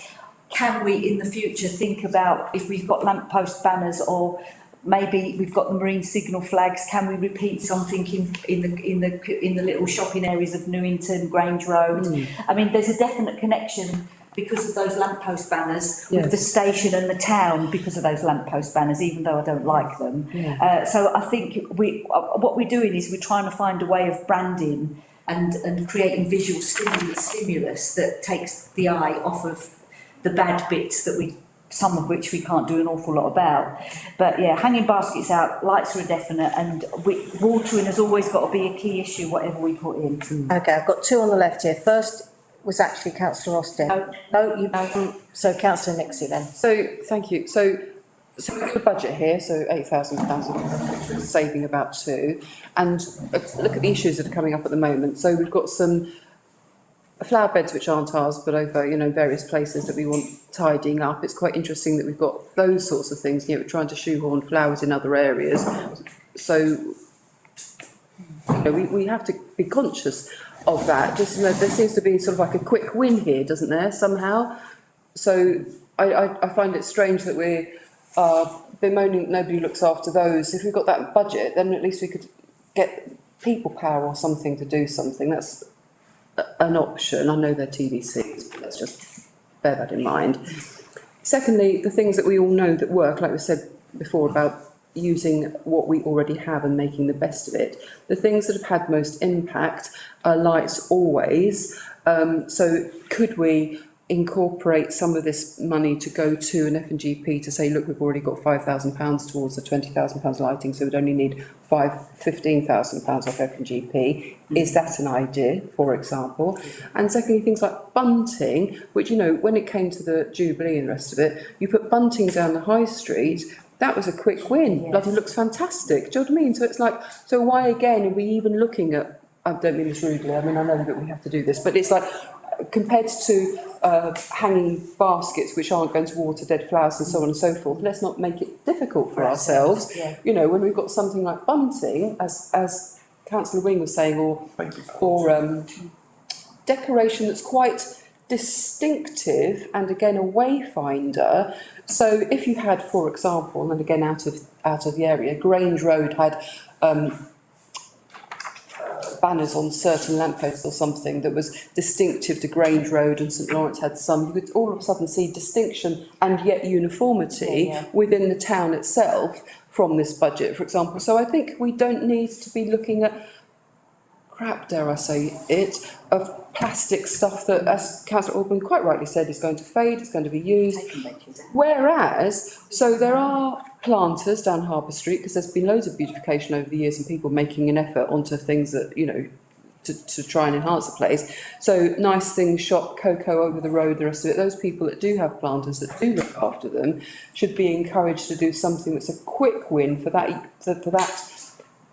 Can we in the future think about, if we've got lamppost banners, or maybe we've got the marine signal flags, can we repeat something in the little shopping areas of Newington, Grange Road? I mean, there's a definite connection because of those lamppost banners with the station and the town, because of those lamppost banners, even though I don't like them. So I think what we're doing is we're trying to find a way of branding and creating visual stimulus that takes the eye off of the bad bits that some of which we can't do an awful lot about. But yeah, hanging baskets out, lights are a definite, and watering has always got to be a key issue, whatever we put in. Okay, I've got two on the left here. First was actually councillor Austin. So councillor Nixie then. So, thank you. So we've got a budget here, so £8,000, saving about £2. And look at the issues that are coming up at the moment. So we've got some flower beds which aren't ours, but over, various places that we want tidying up. It's quite interesting that we've got those sorts of things. We're trying to shoehorn flowers in other areas. So, we have to be conscious of that. Just, there seems to be sort of like a quick win here, doesn't there, somehow? So I find it strange that we're bemoaning that nobody looks after those. If we've got that budget, then at least we could get people power or something to do something. That's an option. I know they're TVCs, but let's just bear that in mind. Secondly, the things that we all know that work, like we said before about using what we already have and making the best of it. The things that have had most impact are lights always. So could we incorporate some of this money to go to an F&GP to say, look, we've already got £5,000 towards the £20,000 lighting, so we'd only need £15,000 off F&GP. Is that an idea, for example? And secondly, things like bunting, which, you know, when it came to the Jubilee and the rest of it, you put bunting down the high street. That was a quick win. Yes. Bloody looks fantastic. Do you know what I mean? So it's like, so why again are we even looking at, I don't mean this rudely, I mean, I know that we have to do this, but it's like, compared to hanging baskets which aren't going to water dead flowers and so on and so forth, let's not make it difficult for ourselves. Yeah. You know, when we've got something like bunting, as Councillor Wing was saying, or decoration that's quite distinctive and again a wayfinder. So if you had, for example, and again out of the area, Grange Road had banners on certain lampposts or something that was distinctive to Grange Road, and St Lawrence had some, you could all of a sudden see distinction and yet uniformity within the town itself from this budget, for example. So I think we don't need to be looking at crap, dare I say it, of plastic stuff that, as Councillor Orban quite rightly said, is going to fade, it's going to be used. Whereas, so there are planters down Harbour Street, because there's been loads of beautification over the years and people making an effort onto things that, you know, to try and enhance the place. So Nice Things Shop, Cocoa over the road, the rest of it, those people that do have planters that do look after them should be encouraged to do something that's a quick win for that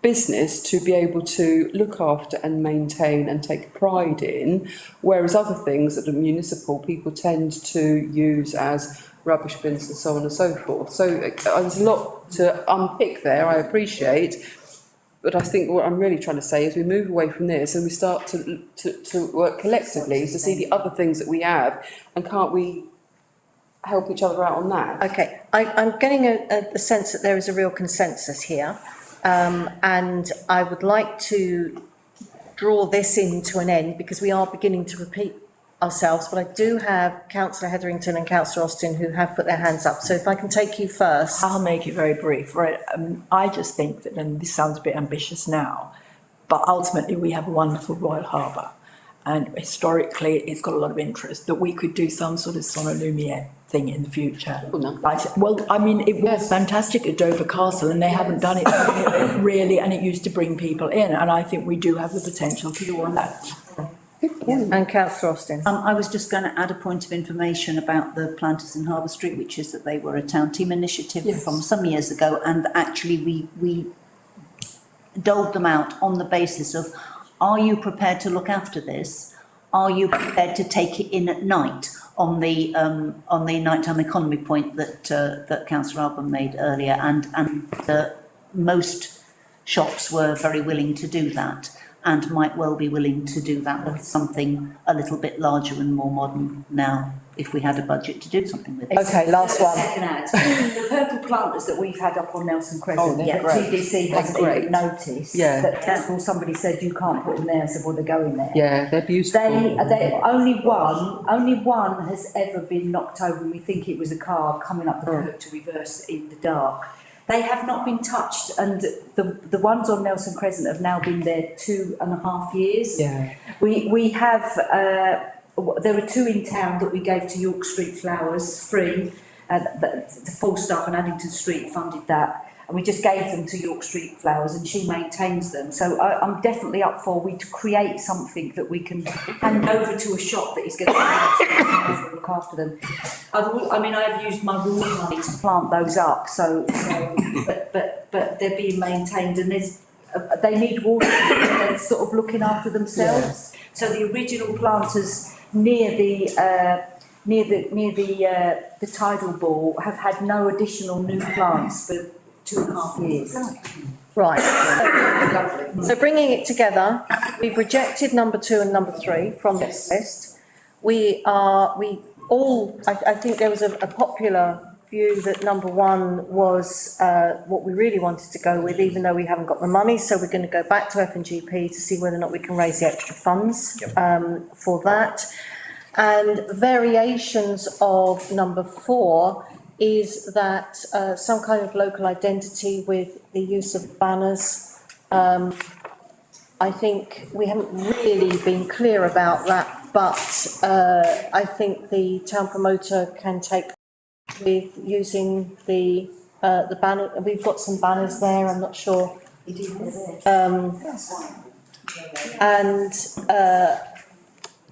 business to be able to look after and maintain and take pride in, whereas other things that are municipal people tend to use as rubbish bins and so on and so forth. So there's a lot to unpick there, I appreciate, but I think what I'm really trying to say is we move away from this and we start to work collectively to see the other things that we have, and can't we help each other out on that? Okay, I'm getting a sense that there is a real consensus here. And I would like to draw this into an end because we are beginning to repeat ourselves, but I do have Councillor Hetherington and Councillor Austin who have put their hands up. So if I can take you first. I'll make it very brief. Right. I just think that, and this sounds a bit ambitious now, but ultimately we have a wonderful Royal Harbour, and historically it's got a lot of interest, that we could do some sort of Sonne Lumiere thing in the future. Oh, no. Right. Well, I mean, it was fantastic at Dover Castle and they haven't done it really, and it used to bring people in, and I think we do have the potential to do all that. And Councillor Austin. I was just going to add a point of information about the planters in Harbour Street, which is that they were a town team initiative from some years ago, and actually we doled them out on the basis of, are you prepared to look after this? Are you prepared to take it in at night? On the nighttime economy point that Councillor Alban made earlier, and most shops were very willing to do that, and might well be willing to do that with something a little bit larger and more modern now, if we had a budget to do something with it. Okay, last one. The purple planters that we've had up on Nelson Crescent, they're great. TDC hasn't even noticed. Yeah. That somebody said you can't put them there, I said, well, they're going there. Yeah, they're beautiful. They only one has ever been knocked over, and we think it was a car coming up the curb to reverse in the dark. They have not been touched, and the ones on Nelson Crescent have now been there 2.5 years. Yeah. We have there are 2 in town that we gave to York Street Flowers free. The full staff and Addington Street funded that, and we just gave them to York Street Flowers, and she maintains them. So I'm definitely up for we to create something that we can hand over to a shop that is going to look after them. I've used my rural money to plant those up, but they're being maintained, and they need water. They're sort of looking after themselves. So the original planters near the tidal ball have had no additional new plants for 2.5 years. Right. So bringing it together, we've rejected number 2 and number 3 from this list. I think there was a popular view that number 1 was what we really wanted to go with, even though we haven't got the money. So we're going to go back to F&GP to see whether or not we can raise the extra funds for that. And variations of number 4 is that some kind of local identity with the use of banners. I think we haven't really been clear about that, but I think the town promoter can take with using the banner. We've got some banners there, I'm not sure. And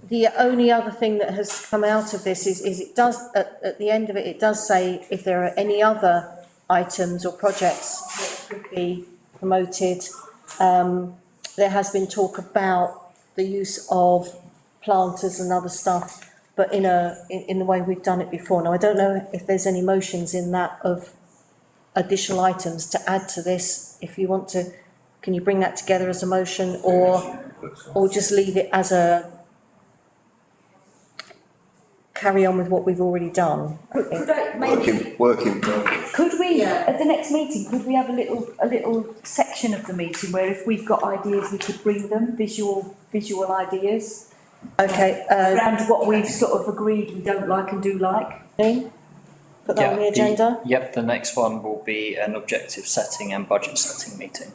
the only other thing that has come out of this is it does, at the end of it, it does say if there are any other items or projects that could be promoted. There has been talk about the use of planters and other stuff, but in the way we've done it before. Now, I don't know if there's any motions in that of additional items to add to this. If you want to, can you bring that together as a motion, or just leave it as a carry on with what we've already done? Working. Could we, at the next meeting, could we have a little section of the meeting where if we've got ideas, we could bring them, visual ideas? Okay. Around what we've sort of agreed we don't like and do like. Put that on the agenda? Yep, the next one will be an objective setting and budget setting meeting.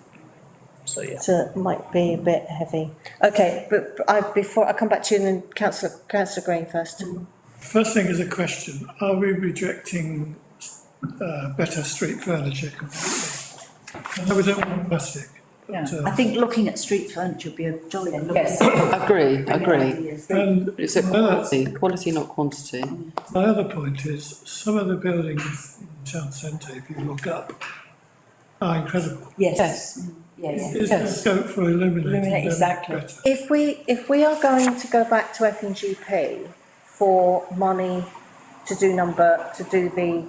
So, yeah. So it might be a bit heavy. Okay, but before I come back to you, and then Councillor Green first. First thing is a question. Are we rejecting better street furniture completely? I know we don't want plastic. But, I think looking at street furniture would be a jolly good look. Yes, agree. And It's a quality, not quantity. my other point is some of the buildings in the town centre, if you look up, are incredible. Yes. Is there scope for illuminating them exactly. better? If we are going to go back to F&GP for money to do the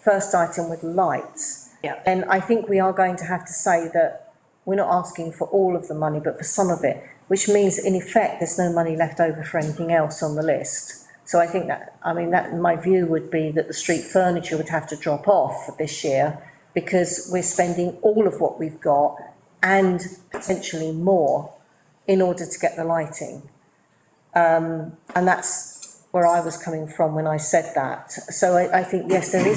first item with lights, then I think we are going to have to say that we're not asking for all of the money, but for some of it, which means in effect there's no money left over for anything else on the list. So I think that my view would be that the street furniture would have to drop off for this year, because we're spending all of what we've got and potentially more in order to get the lighting. And that's where I was coming from when I said that. So I think, yes, there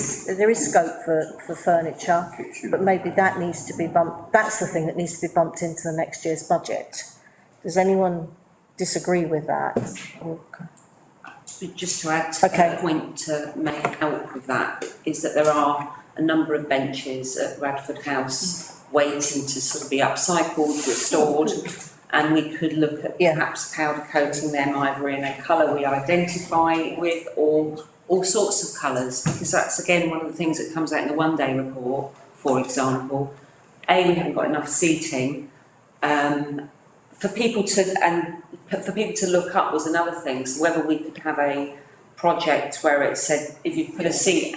is scope for furniture, but maybe that needs to be bumped. That's the thing that needs to be bumped into the next year's budget. Does anyone disagree with that? Just to add to the point to make out with that, is that there are a number of benches at Radford House waiting to sort of be upcycled, restored, and we could look at perhaps powder coating them either in a colour we identify with or all sorts of colours, because that's again one of the things that comes out in the one-day report, for example. We haven't got enough seating. For people to look up was another thing, so whether we could have a project where it said if you put a seat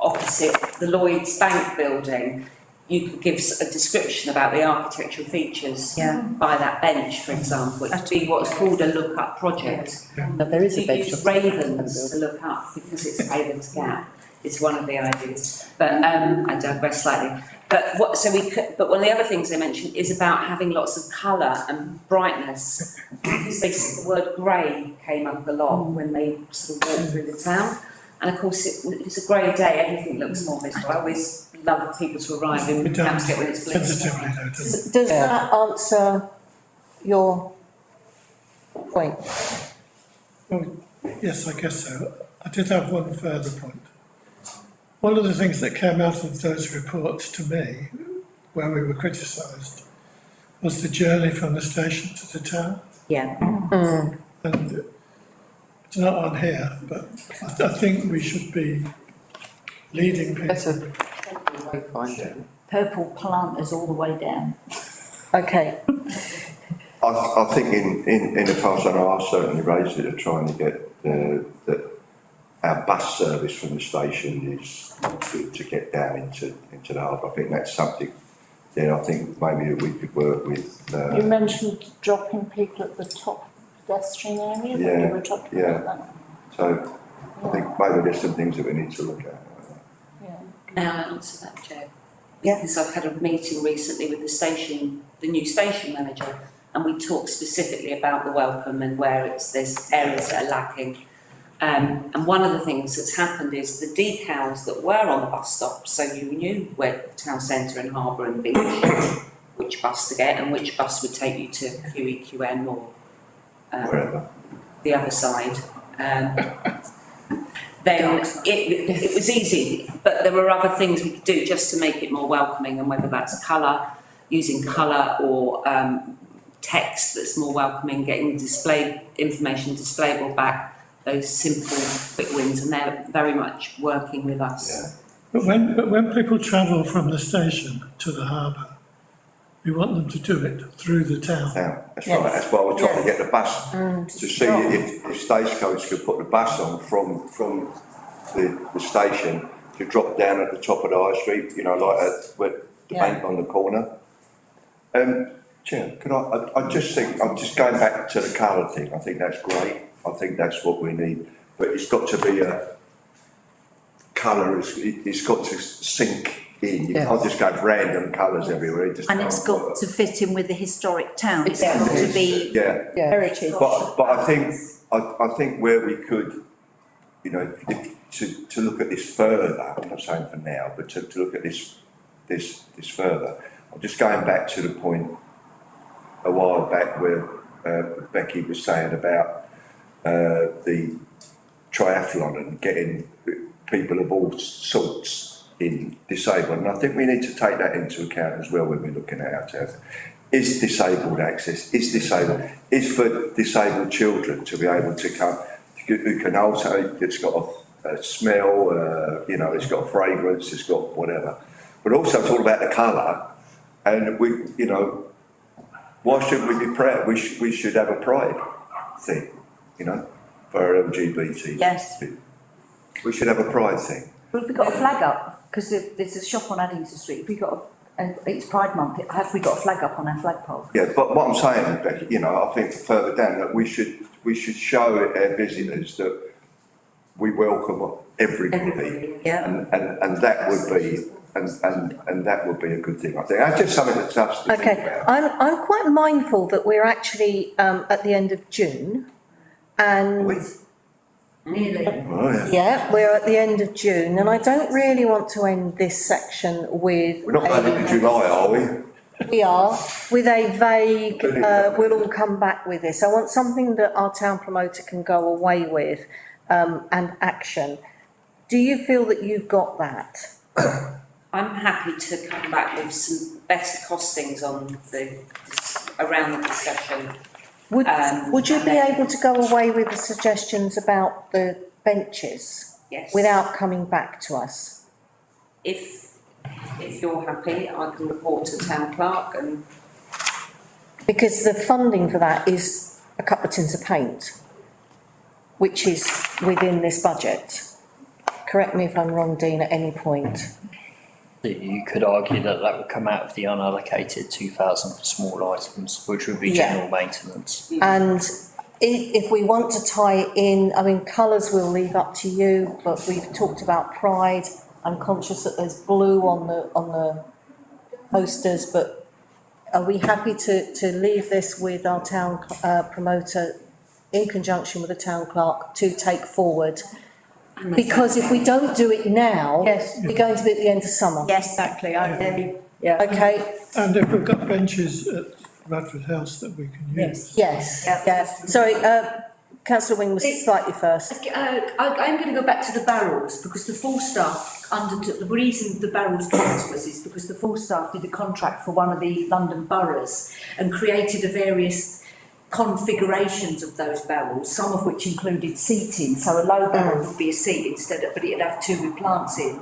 opposite the Lloyds Bank building, you could give a description about the architectural features by that bench, for example. It would be what's called a look-up project. There is a bench. Use Ravens to look up because it's Ravens Gap. It's one of the ideas, but I digress slightly. But one of the other things they mentioned is about having lots of colour and brightness, because the word grey came up a lot when they sort of walked through the town. And of course, if it's a grey day, everything looks more miserable. I always love people to arrive in Ramsgate when it's blissful. Does that answer your point? Well, yes, I guess so. I did have one further point. One of the things that came out of those reports to me, where we were criticised, was the journey from the station to the town. And it's not on here, but I think we should be leading people. Purple planters all the way down. Okay. I think in the past, and I certainly raised it, of trying to get that our bus service from the station is good to get down into the harbour. I think that's something that I think maybe we could work with. You mentioned dropping people at the top pedestrian area, that you were talking about that. So I think maybe there's some things that we need to look at. Now I answer that, Jo. Because I've had a meeting recently with the new station manager, and we talk specifically about the welcome and where there's areas that are lacking. And one of the things that's happened is the decals that were on the bus stop, so you knew where town centre and Harbour and Beach, which bus to get and which bus would take you to QEQN or the other side. Then it was easy, but there were other things we could do just to make it more welcoming, and whether that's colour, using colour or text that's more welcoming, getting information displayable back, those simple quick wins, and they're very much working with us. Yeah. But when people travel from the station to the harbour, we want them to do it through the town. Yeah, that's right, that's why we're trying to get the bus, to see if Stagecoach could put the bus on from the station to drop down at the top of the high street, you know, like at where the bank on the corner. Chair, could I just think, I'm just going back to the colour thing, I think that's great, I think that's what we need, but it's got to be a colour, it's got to sink in, you can't just go random colours everywhere. And it's got to fit in with the historic town, it's got to be heritage. But I think where we could, you know, to look at this further, I'm not saying for now, but to look at this further, I'm just going back to the point a while back where Becky was saying about the triathlon and getting people of all sorts in disabled, and I think we need to take that into account as well when we're looking at our towns. Is disabled access, is for disabled children to be able to come, who can also, it's got a smell, you know, it's got a fragrance, it's got whatever, but also it's all about the colour, and we, you know, why shouldn't we be proud? We should have a pride thing, you know, for our LGBT. Yes. We should have a pride thing. Well, have we got a flag up? Because there's a shop on Addington Street. Have we got it's Pride Month. Have we got a flag up on our flagpole? Yeah, but what I'm saying, Becky, you know, I think further down that we should show our visitors that we welcome everybody. Yeah. And that would be and that would be a good thing, I think. That's just something that's us to think about. I'm quite mindful that we're actually at the end of June, and Nearly. Oh, yeah, we're at the end of June, and I don't really want to end this section with. We're not going into July, are we? We are, with a vague, we'll all come back with this. I want something that our town promoter can go away with, and action. Do you feel that you've got that? I'm happy to come back with some better costings on around the discussion. Would you be able to go away with the suggestions about the benches? Yes. Without coming back to us? If you're happy, I can report to town clerk and. Because the funding for that is a couple of tins of paint, which is within this budget. Correct me if I'm wrong, Dean, at any point. You could argue that would come out of the unallocated 2,000 for small items, which would be general maintenance. And if we want to tie in, I mean, colours we'll leave up to you, but we've talked about pride. I'm conscious that there's blue on the posters, but are we happy to leave this with our town promoter in conjunction with the town clerk to take forward? Because if we don't do it now, we're going to be at the end of summer. Yes, exactly, Okay. And if we've got benches at Radford House that we can use. Yes. Sorry, councillor Wing was slightly first. I'm going to go back to the barrels, because the Falstaff undertook, the reason the barrels came to us is because the Falstaff did a contract for one of the London boroughs and created a various configurations of those barrels, some of which included seating, so a low barrel would be a seat instead of, but it'd have two with plants in.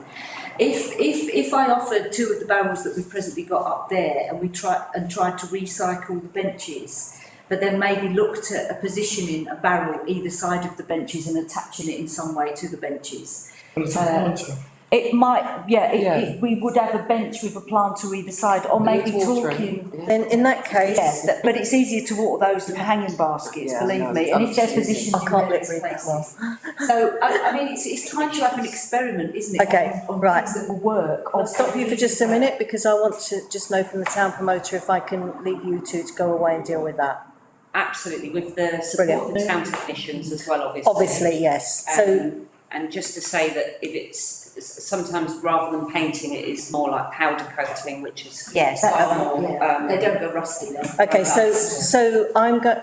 If I offered two of the barrels that we've presently got up there and tried to recycle the benches, but then maybe looked at positioning a barrel either side of the benches and attaching it in some way to the benches. Well, it's a It might, Yeah. we would have a bench with a planter either side, or maybe It's watering. talking. Then in that case, But it's easier to water those than hanging baskets, Yeah, believe no, me, and if they're absolutely. positioned I in can't various lip read that well. places. So, I mean, it's time to have an experiment, isn't it? Okay, on right. things that will work. I'll stop you for just a minute because I want to just know from the town promoter if I can leave you two to go away and deal with that. Absolutely, with the support of the town technicians as well, obviously. Obviously, yes. So, And just to say that if it's, sometimes rather than painting, it is more like powder coating, which is Yes, far more, they don't go rusty then. okay, so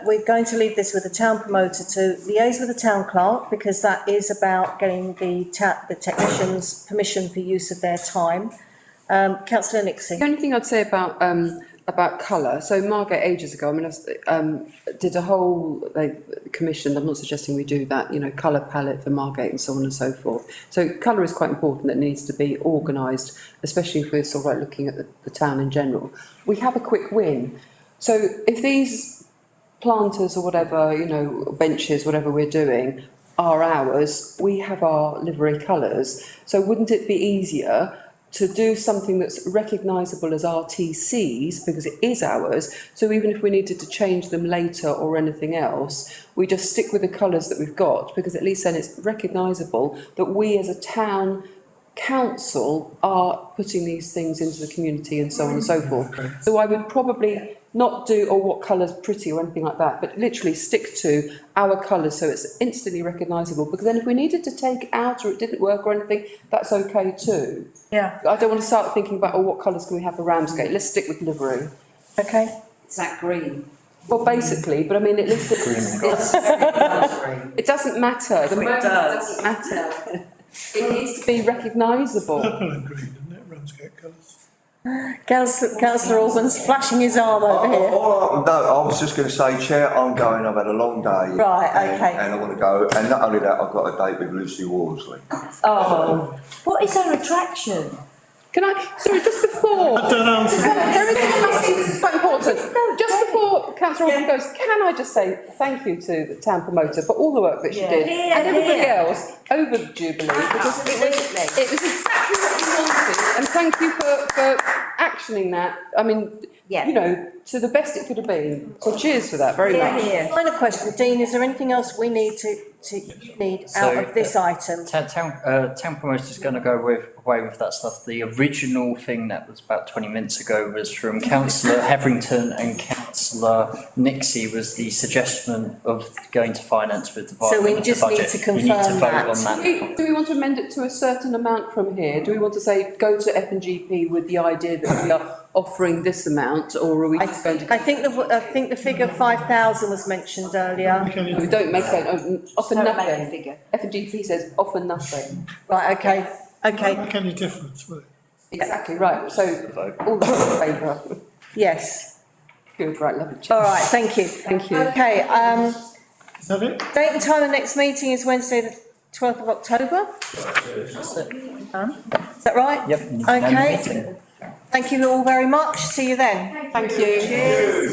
we're going to leave this with the town promoter to liaise with the town clerk because that is about getting the technicians' permission for use of their time. Councillor Nixie. The only thing I'd say about colour, so Margate ages ago, I mean, I did a whole, they commissioned, I'm not suggesting we do that, you know, colour palette for Margate and so on and so forth. So colour is quite important, that needs to be organised, especially if we're sort of like looking at the town in general. We have a quick win. So if these planters or whatever, you know, benches, whatever we're doing, are ours, we have our livery colours. So wouldn't it be easier to do something that's recognisable as RTCs, because it is ours, so even if we needed to change them later or anything else, we just stick with the colours that we've got, because at least then it's recognisable that we as a town council are putting these things into the community and so on and so forth. So I would probably not do, or what colour's pretty or anything like that, but literally stick to our colours so it's instantly recognisable, because then if we needed to take it out or it didn't work or anything, that's okay too. Yeah. I don't want to start thinking about, oh, what colours can we have for Ramsgate? Let's stick with livery. Okay. is that green? Well, basically, but I mean, at least it doesn't matter. The moment doesn't matter. It needs to be recognisable. Purple and green, isn't it, Ramsgate colours? Councillor Orban's flashing his arm over here. No, I was just going to say, Chair, I'm going, I've had a long day. Right, and- okay. And I want to go, and not only that, I've got a date with Lucy Worsley. Oh, What is her attraction? Can I, sorry, just before, I don't answer. there is something quite important. Just before Councillor Orban goes, can I just say thank you to the town promoter for all the work that she did, and everybody else over the Jubilee, because it was exactly what we wanted, and thank you for actioning that. I mean, you know, to the best it could have been. So cheers for that, very much. final question, Dean, is there anything else we need to out of this item? Town promoter's going to go away with that stuff. The original thing that was about 20 minutes ago was from Councillor Hetherington and Councillor Nixie, was the suggestion of going to finance with the So we budget. just need to confirm We need to vote that. on that. Do we want to amend it to a certain amount from here? Do we want to say go to F&GP with the idea that we are offering this amount, or are we just going to? I think the figure 5,000 was mentioned earlier. We don't make it, offer Don't make nothing. a figure. F&GP says offer nothing. Right, okay. Make any difference, will it? Exactly, right, so all those in favour? Yes. Good, right, lovely. All right, thank you. Thank you. Okay, Is that it? date and time of next meeting is Wednesday, the 12th of October. Is that right? Yep. Okay. Thank you all very much. See you then. Thank you.